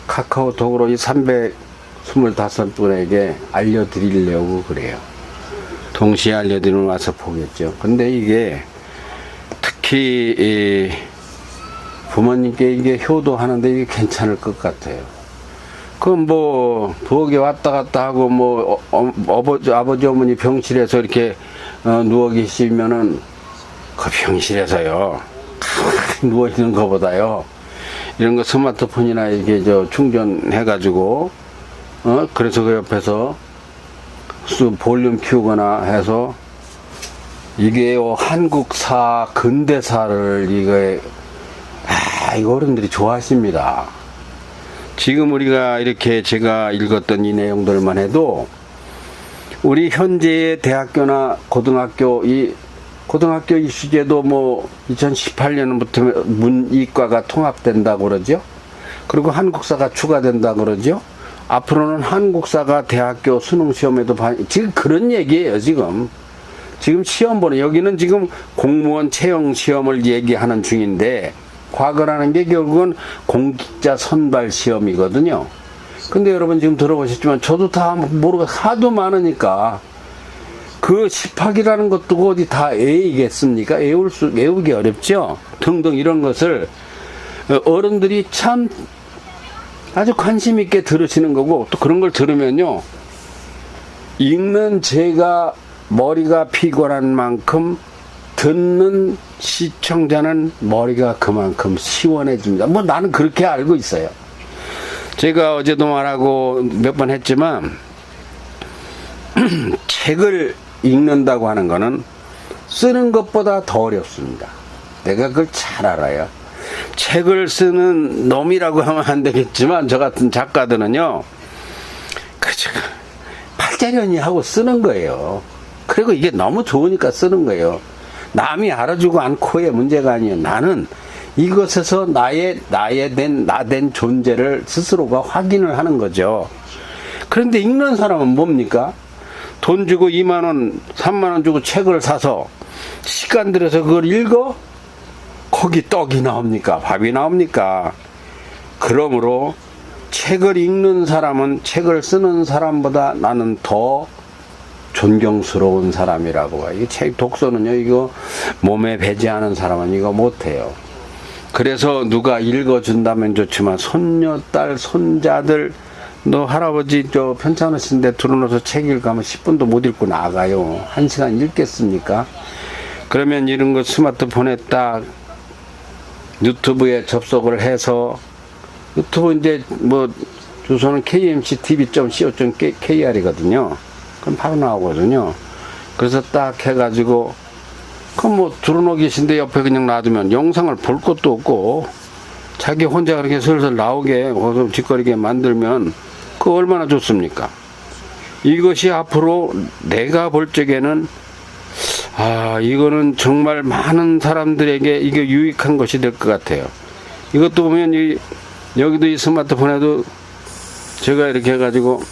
카카오톡으로 이 325분에게 알려드리려고 그래요. 동시에 알려드리면 와서 보겠죠. 근데 이게 특히 부모님께 이게 효도하는데 이게 괜찮을 것 같아요. 그럼 뭐 부엌에 왔다 갔다 하고 뭐 아버지 어머니 병실에서 이렇게 누워 계시면은 그 병실에서요 가만히 누워 있는 것보다요 이런 거 스마트폰이나 이게 충전해 가지고 그래서 그 옆에서 볼륨 키우거나 해서 이게 한국사 근대사를 이거 어른들이 좋아하십니다. 지금 우리가 이렇게 제가 읽었던 이 내용들만 해도 우리 현재의 대학교나 고등학교 이 수제도 뭐 2018년부터 문이과가 통합된다고 그러죠. 그리고 한국사가 추가된다고 그러죠. 앞으로는 한국사가 대학교 수능 시험에도 지금 그런 얘기예요. 지금 시험 보는 여기는 지금 공무원 채용 시험을 얘기하는 중인데 과거라는 게 결국은 공직자 선발 시험이거든요. 근데 여러분 지금 들어보셨지만 저도 다 모르고 하도 많으니까 그 10학이라는 것도 어디 다 A이겠습니까? 외우기 어렵죠? 등등 이런 것을 어른들이 참 아주 관심 있게 들으시는 거고 또 그런 걸 들으면요. 읽는 제가 머리가 피곤한 만큼 듣는 시청자는 머리가 그만큼 시원해집니다. 뭐 나는 그렇게 알고 있어요. 제가 어제도 말하고 몇 번 했지만 책을 읽는다고 하는 거는 쓰는 것보다 더 어렵습니다. 내가 그걸 잘 알아요. 책을 쓰는 놈이라고 하면 안 되겠지만 저 같은 작가들은요 그저 팔자련이 하고 쓰는 거예요. 그리고 이게 너무 좋으니까 쓰는 거예요. 남이 알아주고 않고의 문제가 아니에요. 나는 이것에서 나된 존재를 스스로가 확인을 하는 거죠. 그런데 읽는 사람은 뭡니까? 돈 주고 2만원, 3만원 주고 책을 사서 시간 들여서 그걸 읽어? 거기 떡이 나옵니까? 밥이 나옵니까? 그러므로 책을 읽는 사람은 책을 쓰는 사람보다 나는 더 존경스러운 사람이라고. 이 책 독서는요, 이거 몸에 배제하는 사람은 이거 못해요. 그래서 누가 읽어준다면 좋지만 손녀, 딸, 손자들 너 할아버지 편찮으신데 들어놓아서 책 읽으면 10분도 못 읽고 나가요. 1시간 읽겠습니까? 그러면 이런 거 스마트폰에 딱 유튜브에 접속을 해서 유튜브 이제 뭐 주소는 kmctv.co.kr이거든요. 그럼 바로 나오거든요. 그래서 딱 해가지고 그럼 뭐 들어놓고 계신데 옆에 그냥 놔두면 영상을 볼 것도 없고 자기 혼자 그렇게 슬슬 나오게 거기서 짓거리게 만들면 그거 얼마나 좋습니까? 이것이 앞으로 내가 볼 적에는 이거는 정말 많은 사람들에게 이게 유익한 것이 될 것 같아요. 이것도 보면 여기도 이 스마트폰에도 제가 이렇게 해가지고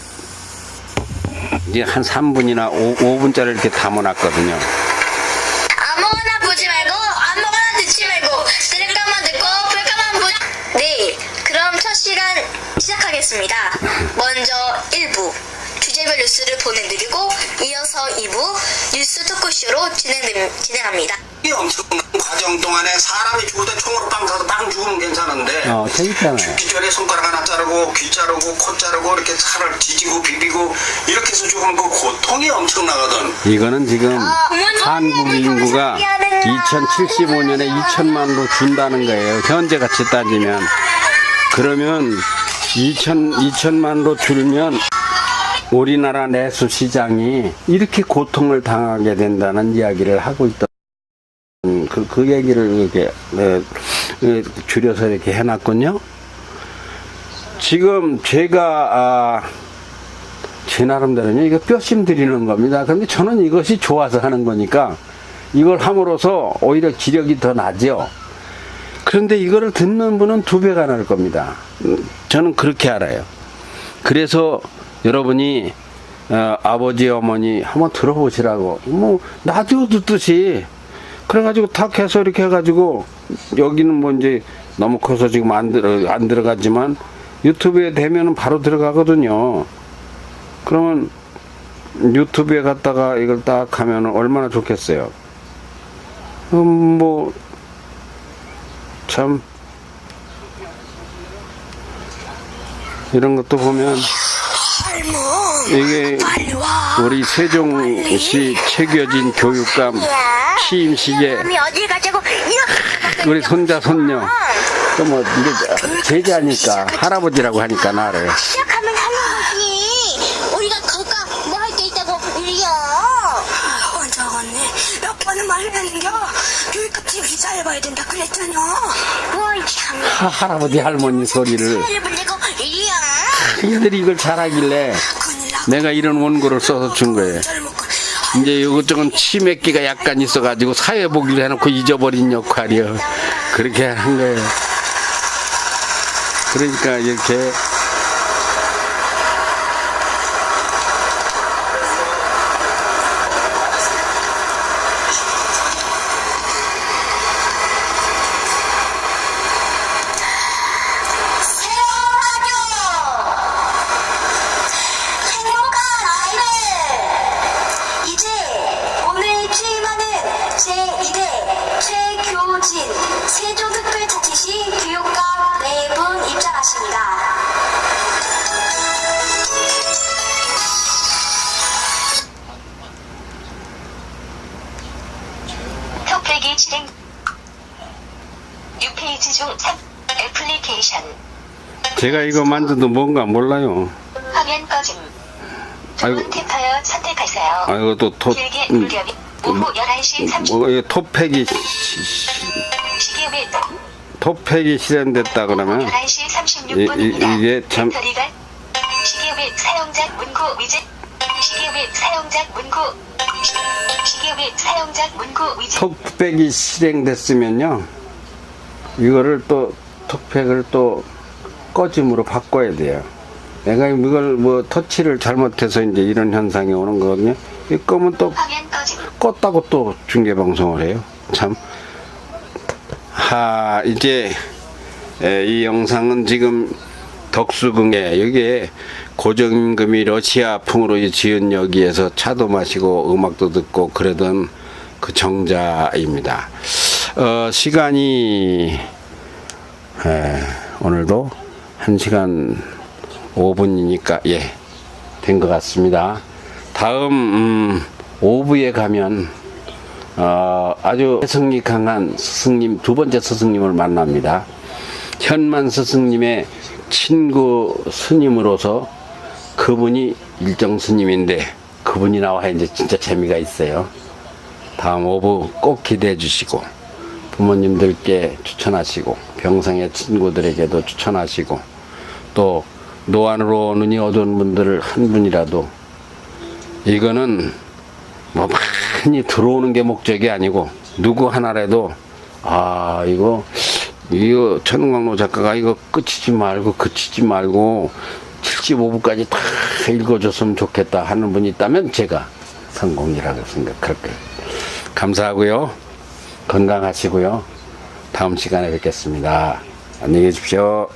이제 한 3분이나 5분짜리 이렇게 담아놨거든요. 아무거나 보지 말고 아무거나 듣지 말고 들을 것만 듣고 볼 것만 보자. 네, 그럼 첫 시간 시작하겠습니다. 먼저 1부 주제별 뉴스를 보내드리고 이어서 2부 뉴스 토크쇼로 진행합니다. 이 엄청난 과정 동안에 사람이 죽을 때 총으로 빵 사서 빵 죽으면 괜찮은데 재밌잖아요. 죽기 전에 손가락 하나 자르고 귀 자르고 코 자르고 이렇게 살을 뒤지고 비비고 이렇게 해서 죽으면 그 고통이 엄청나거든. 이거는 지금 한국 인구가 2075년에 2천만으로 준다는 거예요. 현재 같이 따지면. 그러면 2천만으로 줄면 우리나라 내수 시장이 이렇게 고통을 당하게 된다는 이야기를 하고 있던 그 얘기를 이렇게 줄여서 이렇게 해놨군요. 지금 제가 제 나름대로는 이거 뼈심 들이는 겁니다. 그런데 저는 이것이 좋아서 하는 거니까 이걸 함으로써 오히려 기력이 더 나죠. 그런데 이거를 듣는 분은 2배가 날 겁니다. 저는 그렇게 알아요. 그래서 여러분이 아버지 어머니 한번 들어보시라고 뭐 라디오 듣듯이 그래가지고 탁 해서 이렇게 해가지고 여기는 뭐 이제 너무 커서 지금 안 들어가지만 유튜브에 되면은 바로 들어가거든요. 그러면 유튜브에 갔다가 이걸 딱 하면은 얼마나 좋겠어요. 뭐 참 이런 것도 보면 이게 우리 세종시 최규진 교육감 취임식에 우리 손자 손녀 또 뭐 이게 제자니까 할아버지라고 하니까 나를 시작하면 하는 거지. 우리가 그까 뭐 할 게 있다고 일이야. 먼저 언니 몇 번을 말했는겨. 교육값 지우기 잘해봐야 된다 그랬잖아. 어이 참. 할아버지 할머니 소리를 내고 일이야. 얘들이 이걸 잘하길래 내가 이런 원고를 써서 준 거예요. 이제 이것저것 치맥기가 약간 있어가지고 사회보기를 해놓고 잊어버린 역할이요. 그렇게 한 거예요. 그러니까 이렇게 세종특별자치시 교육감 4분 입장하십니다. 톡배기 진행 6페이지 중 3 애플리케이션 제가 이거 만져도 뭔가 몰라요. 화면 꺼짐 아이고. 두분 탭하여 선택하세요. 아이고 또 길게 누르면 오후 11시 30분 뭐 토팩이 시계 및 토팩이 실현됐다 그러면 11시 36분입니다. 이게 참 시계 및 사용자 문구 위젯 시계 및 사용자 문구 시계 및 사용자 문구 위젯 톡팩이 실행됐으면요 이거를 또 톡팩을 또 꺼짐으로 바꿔야 돼요. 내가 이걸 뭐 터치를 잘못해서 이제 이런 현상이 오는 거거든요. 이 끄면 또 화면 꺼짐 껐다고 또 중계 방송을 해요. 참. 이제 이 영상은 지금 덕수궁에 여기에 고정임금이 러시아풍으로 지은 여기에서 차도 마시고 음악도 듣고 그러던 그 정자입니다. 시간이 오늘도 1시간 5분이니까 된 것 같습니다. 다음 5부에 가면 아주 해석力강한 스승님, 2번째 스승님을 만납니다. 현만 스승님의 친구 스님으로서 그분이 일정 스님인데 그분이 나와야 이제 진짜 재미가 있어요. 다음 5부 꼭 기대해 주시고 부모님들께 추천하시고 병상의 친구들에게도 추천하시고 또 노안으로 눈이 어두운 분들을 한 분이라도 이거는 뭐 단히 들어오는 게 목적이 아니고 누구 하나라도 이거 천흥광로 작가가 이거 끝이지 말고 그치지 말고 75부까지 다 읽어줬으면 좋겠다 하는 분이 있다면 제가 성공이라고 생각할 거예요. 감사하고요. 건강하시고요. 다음 시간에 뵙겠습니다. 안녕히 계십시오.